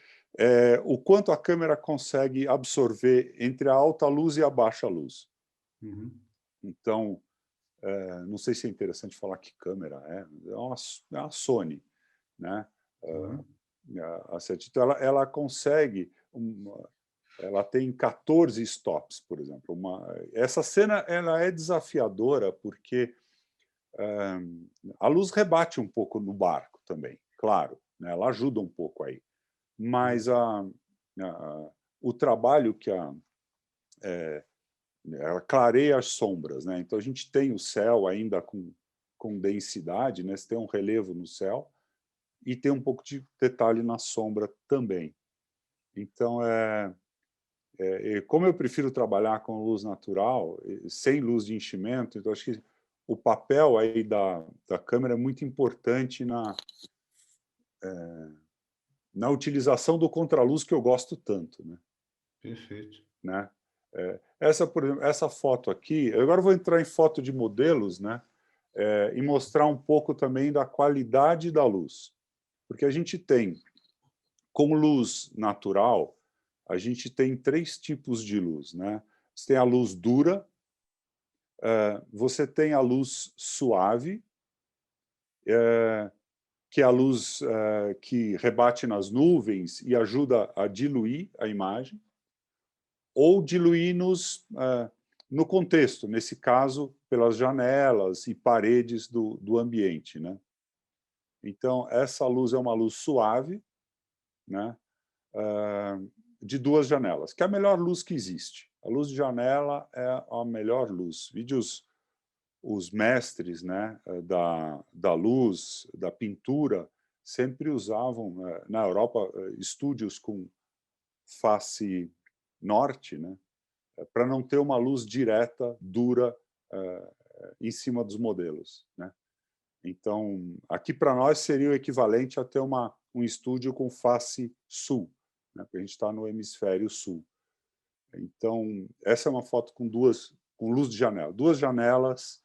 quanto a câmera consegue absorver entre a alta luz e a baixa luz. Então, não sei se é interessante falar que câmera é uma Sony, né? Então, ela consegue, ela tem 14 stops, por exemplo. Essa cena ela é desafiadora porque a luz rebate um pouco no barco também, claro, né? Ela ajuda um pouco aí. Mas o trabalho que ela clareia as sombras, né? Então a gente tem o céu ainda com densidade, né? Você tem um relevo no céu e tem um pouco de detalhe na sombra também. Então como eu prefiro trabalhar com luz natural, sem luz de enchimento, então acho que o papel aí da câmera é muito importante na utilização do contraluz que eu gosto tanto, né? Perfeito. Né? Por exemplo, essa foto aqui, agora eu vou entrar em foto de modelos, né? E mostrar um pouco também da qualidade da luz. Porque a gente tem, com luz natural, a gente tem 3 tipos de luz, né? Você tem a luz dura, você tem a luz suave, que é a luz que rebate nas nuvens e ajuda a diluir a imagem, ou diluir no contexto, nesse caso, pelas janelas e paredes do ambiente, né? Então, essa luz é uma luz suave, né? De 2 janelas, que é a melhor luz que existe. A luz de janela é a melhor luz. Os mestres, né, da luz, da pintura, sempre usavam, na Europa, estúdios com face norte, né, para não ter uma luz direta, dura, em cima dos modelos, né? Então, aqui para nós seria o equivalente a ter um estúdio com face sul, né, porque a gente está no hemisfério sul. Então, essa é uma foto com luz de janela. 2 janelas,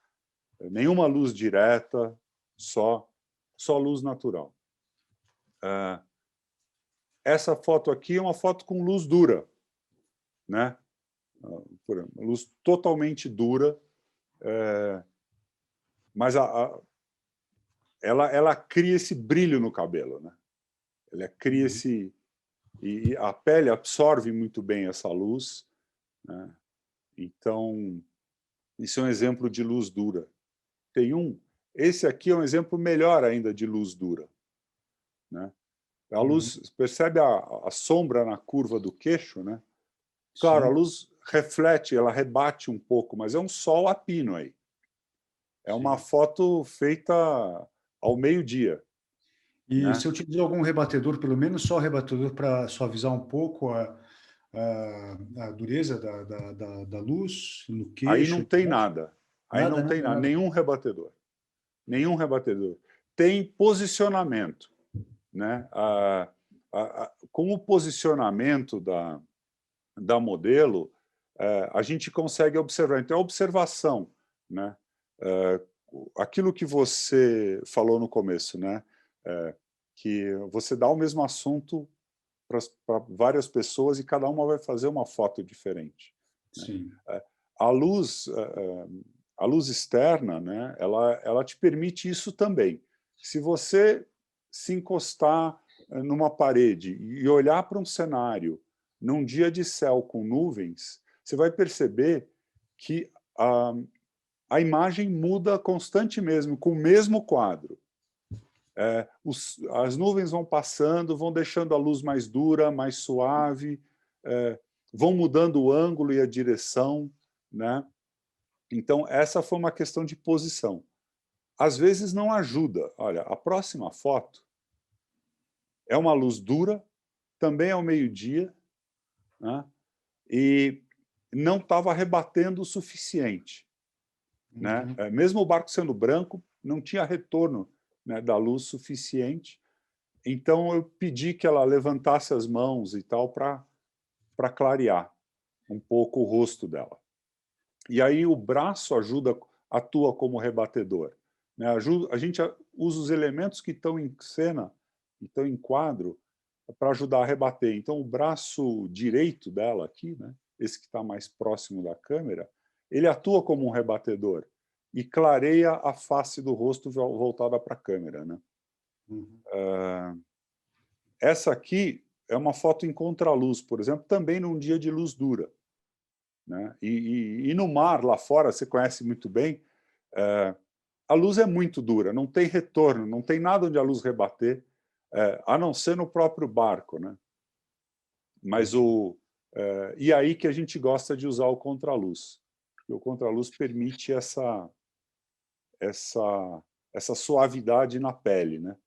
nenhuma luz direta, só luz natural. Essa foto aqui é uma foto com luz dura, né? Uma luz totalmente dura, mas ela cria esse brilho no cabelo, né? Ela cria esse... E a pele absorve muito bem essa luz, né? Então, isso é um exemplo de luz dura. Esse aqui é um exemplo melhor ainda de luz dura, né? A luz, percebe a sombra na curva do queixo, né? Claro, a Sim. luz reflete, ela rebate um pouco, mas é um sol a pino aí. É uma foto feita ao meio-dia, E né? você utilizou algum rebatedor, pelo menos só rebatedor, para suavizar um pouco a dureza da luz no Aí não queixo? tem nada. Aí não Nada, tem nada, nada, nada. nenhum rebatedor. Nenhum rebatedor. Tem posicionamento, né? Com o posicionamento da modelo, a gente consegue observar. Então, é observação, né? Aquilo que você falou no começo, né? Que você dá o mesmo assunto para várias pessoas e cada uma vai fazer uma foto diferente, né? Sim. A luz, a luz externa, né? Ela te permite isso também. Se você se encostar numa parede e olhar para um cenário num dia de céu com nuvens, você vai perceber que a imagem muda constante mesmo, com o mesmo quadro. As nuvens vão passando, vão deixando a luz mais dura, mais suave, vão mudando o ângulo e a direção, né? Então, essa foi uma questão de posição. Às vezes não ajuda. Olha, a próxima foto é uma luz dura, também ao meio-dia, né? E não estava rebatendo o suficiente, né? Mesmo o barco sendo branco, não tinha retorno, né, da luz suficiente. Então, eu pedi que ela levantasse as mãos e tal para clarear um pouco o rosto dela. E aí o braço atua como rebatedor, né? A gente usa os elementos que estão em cena, que estão em quadro, para ajudar a rebater. Então, o braço direito dela aqui, né, esse que está mais próximo da câmera, ele atua como um rebatedor e clareia a face do rosto voltada para a câmera, né? Uhum. Essa aqui é uma foto em contraluz, por exemplo, também num dia de luz dura, né? E no mar, lá fora, você conhece muito bem, a luz é muito dura, não tem retorno, não tem nada onde a luz rebater, a não ser no próprio barco, né? Mas e aí que a gente gosta de usar o contraluz, porque o contraluz permite essa suavidade na pele, né?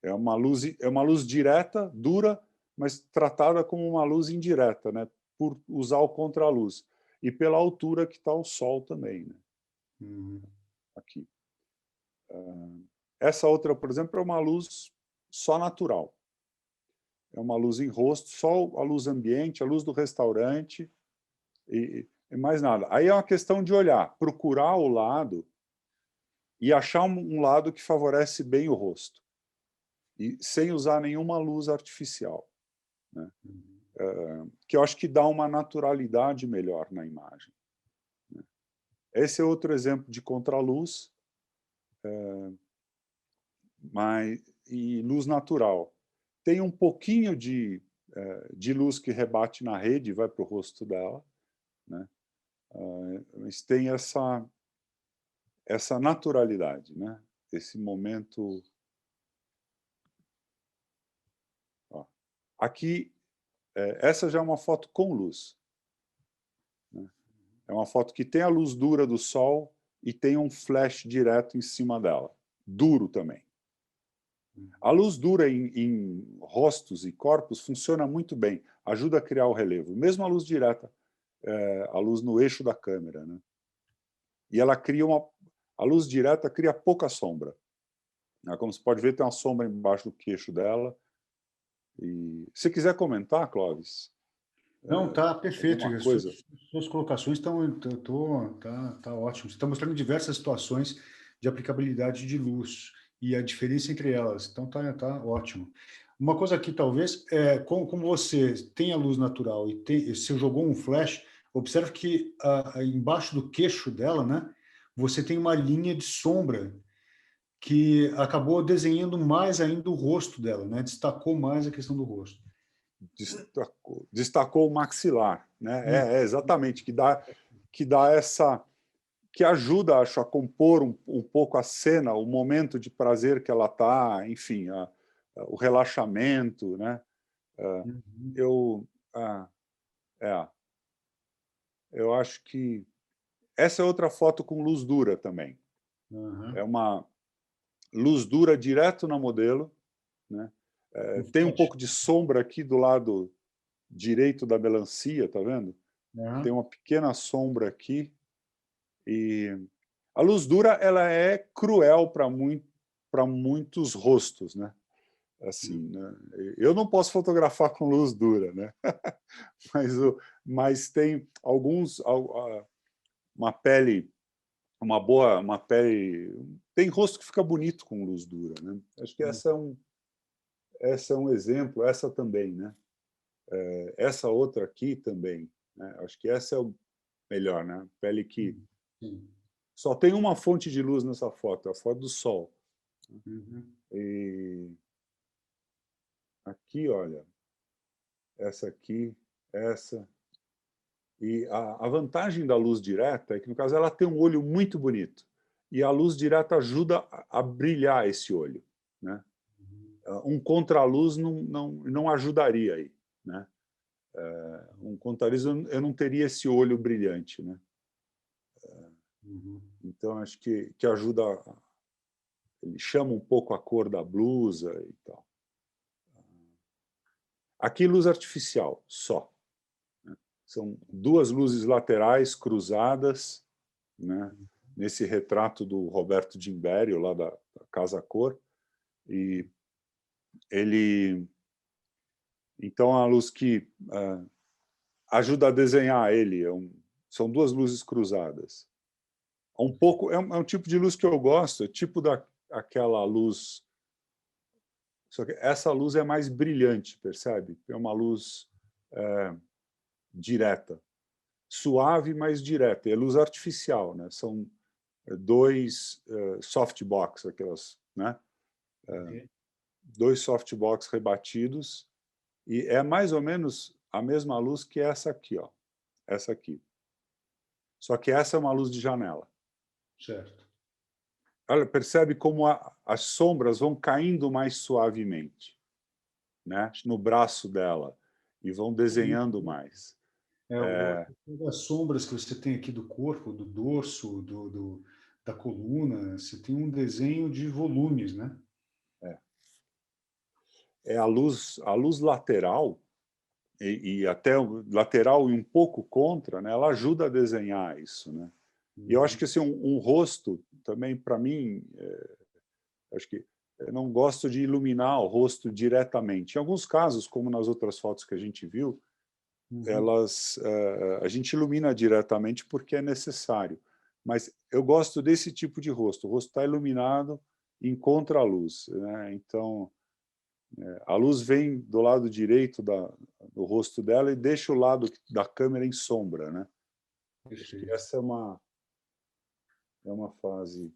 É uma luz direta, dura, mas tratada como uma luz indireta, né? Por usar o contraluz e pela altura que está o sol também, né? Uhum. Aqui. Essa outra, por exemplo, é uma luz só natural. É uma luz em rosto, só a luz ambiente, a luz do restaurante e mais nada. Aí é uma questão de olhar, procurar o lado e achar um lado que favorece bem o rosto, e sem usar nenhuma luz artificial, né? Que eu acho que dá uma naturalidade melhor na imagem, né? Esse é outro exemplo de contraluz, e luz natural. Tem um pouquinho de luz que rebate na rede e vai para o rosto dela, né? Mas tem essa naturalidade, né? Esse momento. Ó. Aqui, essa já é uma foto com luz, né? É uma foto que tem a luz dura do sol e tem um flash direto em cima dela, duro também. A luz dura em rostos e corpos funciona muito bem, ajuda a criar o relevo. Mesmo a luz direta, a luz no eixo da câmera, né? E ela cria a luz direta cria pouca sombra, né? Como você pode ver, tem uma sombra embaixo do queixo dela. E se quiser comentar, Clóvis, Não, tá perfeito. alguma As coisa. suas colocações tá ótimo. Você está mostrando diversas situações de aplicabilidade de luz e a diferença entre elas. Então tá ótimo. Uma coisa aqui talvez é como você tem a luz natural e você jogou um flash, observe que embaixo do queixo dela, né, você tem uma linha de sombra que acabou desenhando mais ainda o rosto dela, né? Destacou mais a questão do rosto. Destacou o maxilar, né? Exatamente, que dá essa, que ajuda, acho, a compor um pouco a cena, o momento de prazer que ela está, enfim, o relaxamento, né? Uhum. Eu, ah, é, eu acho que essa é outra foto com luz dura também. É Uhum. uma luz dura direto na modelo, né? Um Tem um flash. pouco de sombra aqui do lado direito da melancia, tá vendo? Tem Uhum. uma pequena sombra aqui. E a luz dura, ela é cruel para muitos rostos, né? Assim, né? Eu não posso fotografar com luz dura, né? mas tem uma pele, uma pele, tem rosto que fica bonito com luz dura, né? Acho que essa é um exemplo, essa também, né? Essa outra aqui também, né? Acho que essa é o melhor, né? Pele que Sim. só tem uma fonte de luz nessa foto, a foto do sol. Uhum. E aqui, olha, essa aqui, essa. E a vantagem da luz direta é que, no caso, ela tem um olho muito bonito. E a luz direta ajuda a brilhar esse olho, né? Um contraluz não ajudaria aí, né? Um contraluz eu não teria esse olho brilhante, né? Uhum. Então, acho que ajuda, ele chama um pouco a cor da blusa e tal. Aqui, luz artificial, só. São duas luzes laterais cruzadas, né? Nesse retrato do Roberto Gimbério, lá da Casa Cor, e Então, a luz que ajuda a desenhar ele, são duas luzes cruzadas. É um tipo de luz que eu gosto, é tipo aquela luz, só que essa luz é mais brilhante, percebe? É uma luz direta, suave, mas direta. É luz artificial, né? São dois softbox, aquelas, né? Dois softbox rebatidos, e é mais ou menos a mesma luz que essa aqui, ó. Essa aqui. Só que essa é uma luz de janela. Certo. Olha, percebe como as sombras vão caindo mais suavemente, né? No braço dela, e vão desenhando mais. As sombras que você tem aqui do corpo, do dorso, da coluna, você tem um desenho de volumes, né? É a luz lateral, e até lateral e um pouco contra, né? Ela ajuda a desenhar isso, né? E eu acho que assim, um rosto também, para mim, acho que eu não gosto de iluminar o rosto diretamente. Em alguns casos, como nas outras fotos que a gente viu, a gente ilumina diretamente porque é necessário. Mas eu gosto desse tipo de rosto. O rosto está iluminado em contra-luz, né? Então, a luz vem do lado direito do rosto dela e deixa o lado da câmera em sombra, né? Acho que essa é uma fase.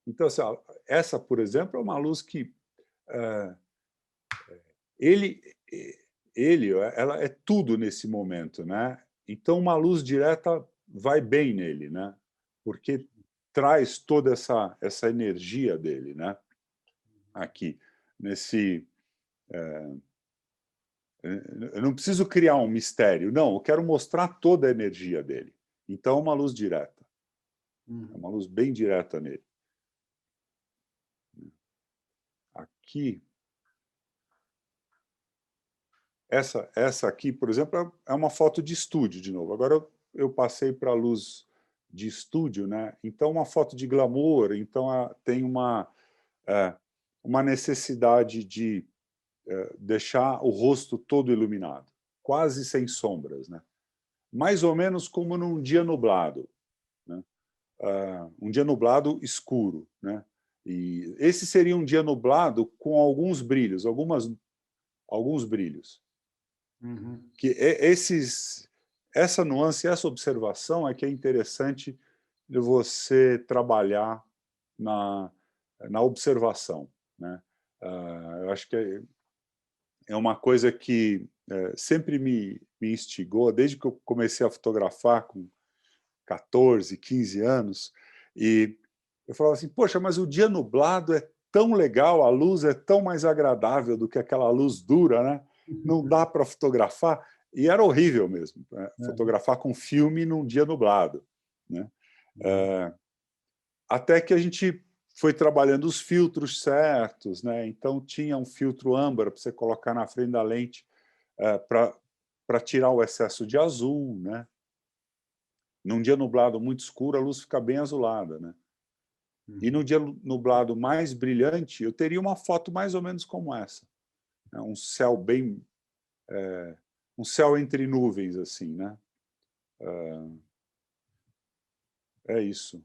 Então, assim, essa, por exemplo, é uma luz que ele, ela é tudo nesse momento, né? Então, uma luz direta vai bem nele, né? Porque traz toda essa energia dele, né? Aqui, nesse. Eu não preciso criar um mistério, não, eu quero mostrar toda a energia dele. Então, uma luz direta. É uma luz bem direta nele. Aqui, essa aqui, por exemplo, é uma foto de estúdio, de novo. Agora eu passei para a luz de estúdio, né? Então, uma foto de glamour, então tem uma necessidade de deixar o rosto todo iluminado, quase sem sombras, né? Mais ou menos como num dia nublado, né? Um dia nublado escuro, né? E esse seria um dia nublado com alguns brilhos, alguns brilhos. Que essa nuance, essa observação é que é interessante de você trabalhar na observação, né? Eu acho que é uma coisa que sempre me instigou, desde que eu comecei a fotografar com 14, 15 anos, e eu falava assim, poxa, mas o dia nublado é tão legal, a luz é tão mais agradável do que aquela luz dura, né? Não dá para fotografar, e era horrível mesmo, né? Fotografar com filme num dia nublado, né? Até que a gente foi trabalhando os filtros certos, né? Então tinha um filtro âmbar para você colocar na frente da lente para tirar o excesso de azul, né? Num dia nublado muito escuro, a luz fica bem azulada, né? E no dia nublado mais brilhante, eu teria uma foto mais ou menos como essa, né? Um céu bem, um céu entre nuvens, assim, né? É isso.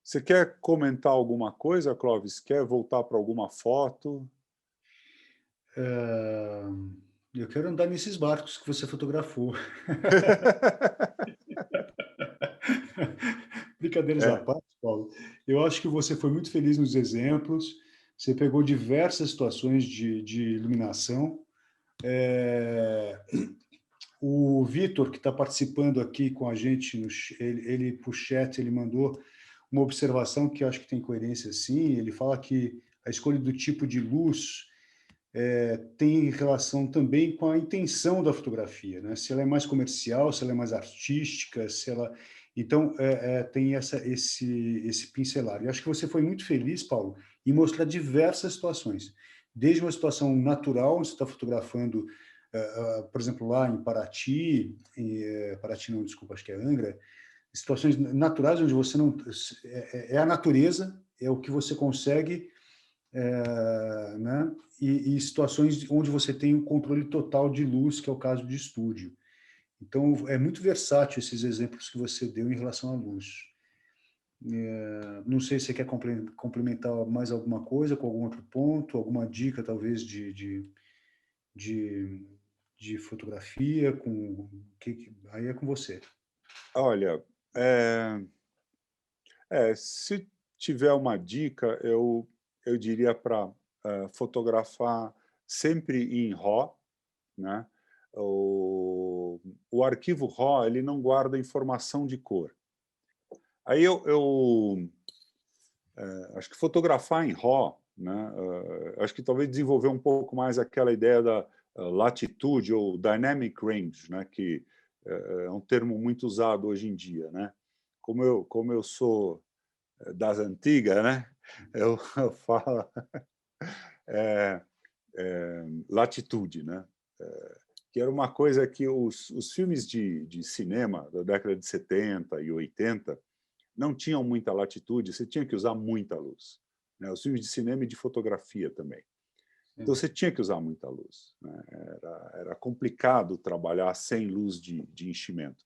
Você quer comentar alguma coisa, Clóvis? Quer voltar para alguma foto? Eu quero andar nesses barcos que você fotografou. Brincadeiras à parte, Paulo. Eu acho que você foi muito feliz nos exemplos. Você pegou diversas situações de iluminação. O Vitor, que está participando aqui com a gente, ele por chat, ele mandou uma observação que eu acho que tem coerência sim. Ele fala que a escolha do tipo de luz tem relação também com a intenção da fotografia, né? Se ela é mais comercial, se ela é mais artística, se ela... Então, tem esse pincelar. Eu acho que você foi muito feliz, Paulo, em mostrar diversas situações. Desde uma situação natural, onde você está fotografando, por exemplo, lá em Paraty, Paraty não, desculpa, acho que é Angra, situações naturais onde você não... É a natureza, é o que você consegue né? E situações onde você tem o controle total de luz, que é o caso de estúdio. Então, é muito versátil esses exemplos que você deu em relação à luz. Não sei se você quer complementar mais alguma coisa com algum outro ponto, alguma dica, talvez, de, de fotografia, aí é com você. Olha, se tiver uma dica, eu diria para fotografar sempre em RAW, né? O arquivo RAW ele não guarda informação de cor. Aí acho que fotografar em RAW, né? Acho que talvez desenvolver um pouco mais aquela ideia da latitude ou dynamic range, né? Que é um termo muito usado hoje em dia, né? Como eu sou das antigas, né? Eu falo latitude, né? Que era uma coisa que os filmes de cinema da década de 70 e 80 não tinham muita latitude, você tinha que usar muita luz, né? Os filmes de cinema e de fotografia também. Então você tinha que usar muita luz, né? Era complicado trabalhar sem luz de enchimento.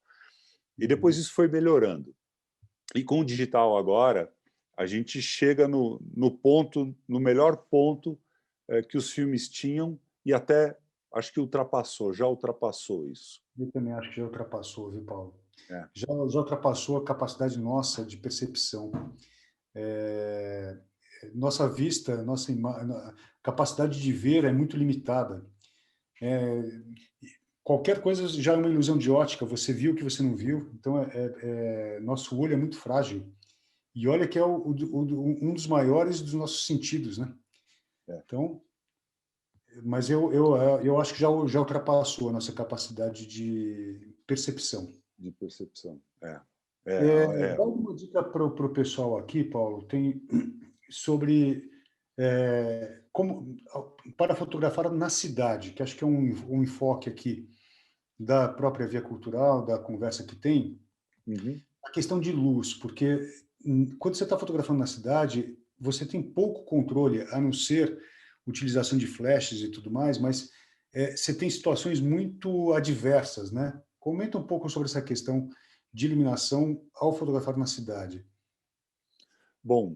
E depois isso foi melhorando. E com o digital agora, a gente chega no ponto, no melhor ponto que os filmes tinham e até acho que já ultrapassou isso. Eu também acho que já ultrapassou, viu, Paulo? É. Já ultrapassou a capacidade nossa de percepção. Nossa vista, capacidade de ver é muito limitada. Qualquer coisa já é uma ilusão de ótica, você viu o que você não viu, então nosso olho é muito frágil. E olha que é um dos maiores dos nossos sentidos, né? Então, mas eu acho que já ultrapassou a nossa capacidade de percepção. De percepção. Dá uma dica para o pessoal aqui, Paulo, sobre como para fotografar na cidade, que acho que é um enfoque aqui da própria Via Cultural, da conversa que tem, a questão de luz, porque quando você está fotografando na cidade, você tem pouco controle, a não ser utilização de flashes e tudo mais, mas você tem situações muito adversas, né? Comenta um pouco sobre essa questão de iluminação ao fotografar na cidade. Bom,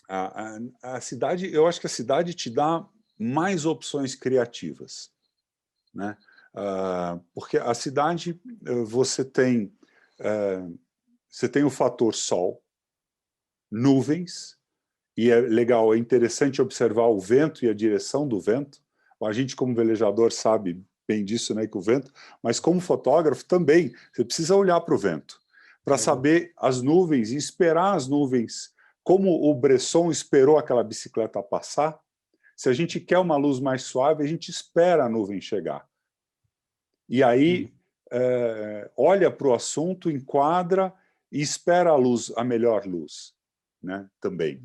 a cidade, eu acho que a cidade te dá mais opções criativas, né? Porque a cidade você tem o fator sol, nuvens, e é legal, é interessante observar o vento e a direção do vento. A gente, como velejador, sabe bem disso, né, que o vento, mas como fotógrafo também, você precisa olhar para o vento, para saber as nuvens e esperar as nuvens, como o Bresson esperou aquela bicicleta passar. Se a gente quer uma luz mais suave, a gente espera a nuvem chegar. E aí olha para o assunto, enquadra e espera a melhor luz, né, também.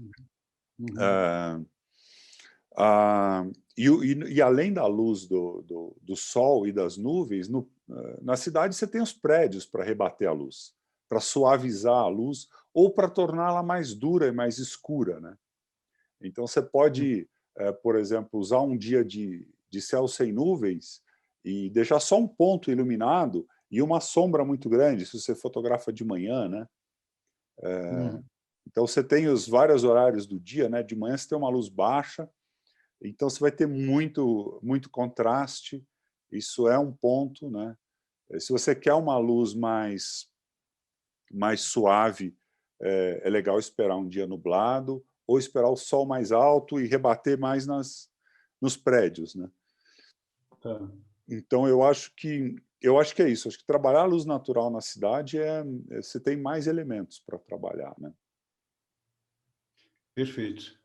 E além da luz do sol e das nuvens, na cidade você tem os prédios para rebater a luz, para suavizar a luz ou para torná-la mais dura e mais escura, né? Então você pode, por exemplo, usar um dia de céu sem nuvens e deixar só um ponto iluminado e uma sombra muito grande, se você fotografa de manhã, né? Então você tem os vários horários do dia, né? De manhã você tem uma luz baixa, então você vai ter muito contraste, isso é um ponto, né? Se você quer uma luz mais suave, é legal esperar um dia nublado ou esperar o sol mais alto e rebater mais nos prédios, né? Então eu acho que é isso. Acho que trabalhar a luz natural na cidade você tem mais elementos para trabalhar, né? Perfeito.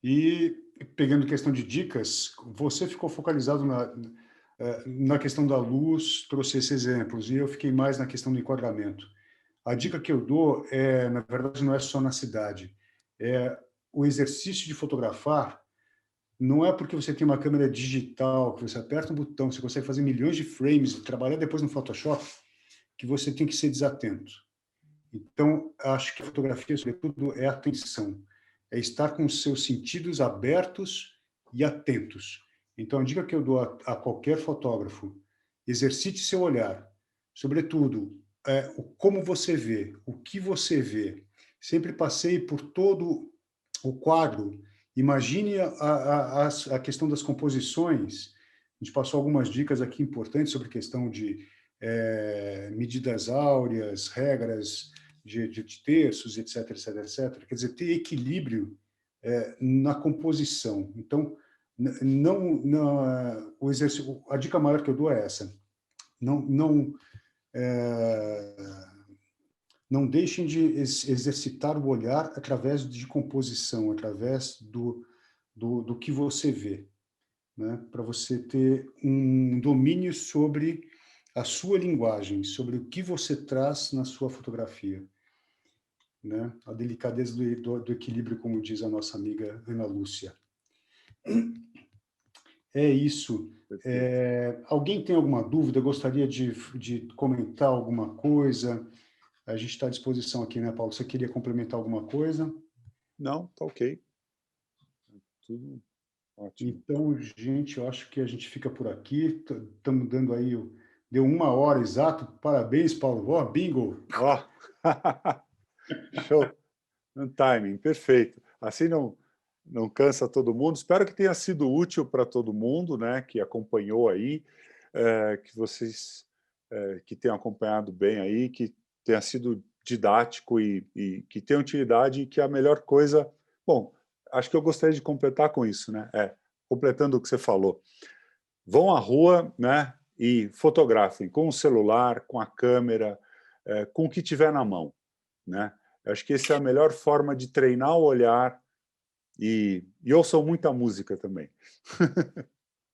E pegando questão de dicas, você ficou focalizado na questão da luz, trouxe esses exemplos, e eu fiquei mais na questão do enquadramento. A dica que eu dou na verdade, não é só na cidade. O exercício de fotografar não é porque você tem uma câmera digital, que você aperta um botão, você consegue fazer milhões de frames e trabalhar depois no Photoshop, que você tem que ser desatento. Então, acho que a fotografia, sobretudo, é atenção. é estar com os seus sentidos abertos e atentos. Então, a dica que eu dou a qualquer fotógrafo: exercite seu olhar, sobretudo, como você vê, o que você vê. Sempre passei por todo o quadro. Imagine a questão das composições. A gente passou algumas dicas aqui importantes sobre questão de medidas áureas, regras de terços, etc, etc, etc. Quer dizer, ter equilíbrio na composição. Então, a dica maior que eu dou é essa: não não deixem de exercitar o olhar através de composição, através do que você vê, né? Para você ter um domínio sobre a sua linguagem, sobre o que você traz na sua fotografia, né? A delicadeza do equilíbrio, como diz a nossa amiga Ana Lúcia. É isso. Alguém tem alguma dúvida? Gostaria de comentar alguma coisa? A gente está à disposição aqui, né, Paulo? Você queria complementar alguma coisa? Não, tá ok. Tudo ótimo. Então, gente, eu acho que a gente fica por aqui. Estamos dando aí... Deu 1 hora exato. Parabéns, Paulo. Ó, bingo! Ó, show! No timing, perfeito. Assim não cansa todo mundo. Espero que tenha sido útil para todo mundo, né, que acompanhou aí, que vocês que tenham acompanhado bem aí, que tenha sido didático e que tenha utilidade, e que a melhor coisa... Bom, acho que eu gostaria de completar com isso, né? Completando o que você falou. Vão à rua, né, e fotografem com o celular, com a câmera, com o que tiver na mão, né? Eu acho que essa é a melhor forma de treinar o olhar e ouçam muita música também.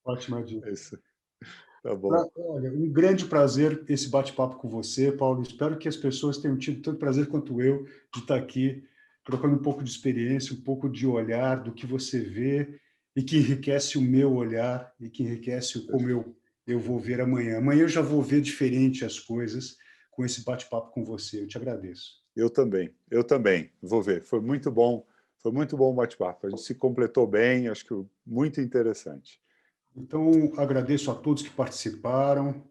Ótima dica. Isso. Tá bom. Olha, um grande prazer esse bate-papo com você, Paulo. Espero que as pessoas tenham tido tanto prazer quanto eu de estar aqui, trocando um pouco de experiência, um pouco de olhar, do que você vê, e que enriquece o meu olhar, e que enriquece como eu vou ver amanhã. Amanhã eu já vou ver diferente as coisas com esse bate-papo com você. Eu te agradeço. Eu também. Vou ver. Foi muito bom o bate-papo. A gente se completou bem, acho que muito interessante. Então, agradeço a todos que participaram.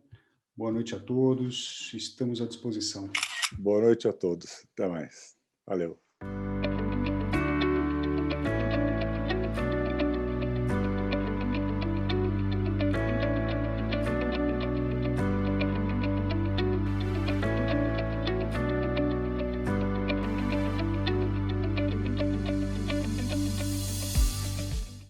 Boa noite a todos. Estamos à disposição. Boa noite a todos. Até mais. Valeu.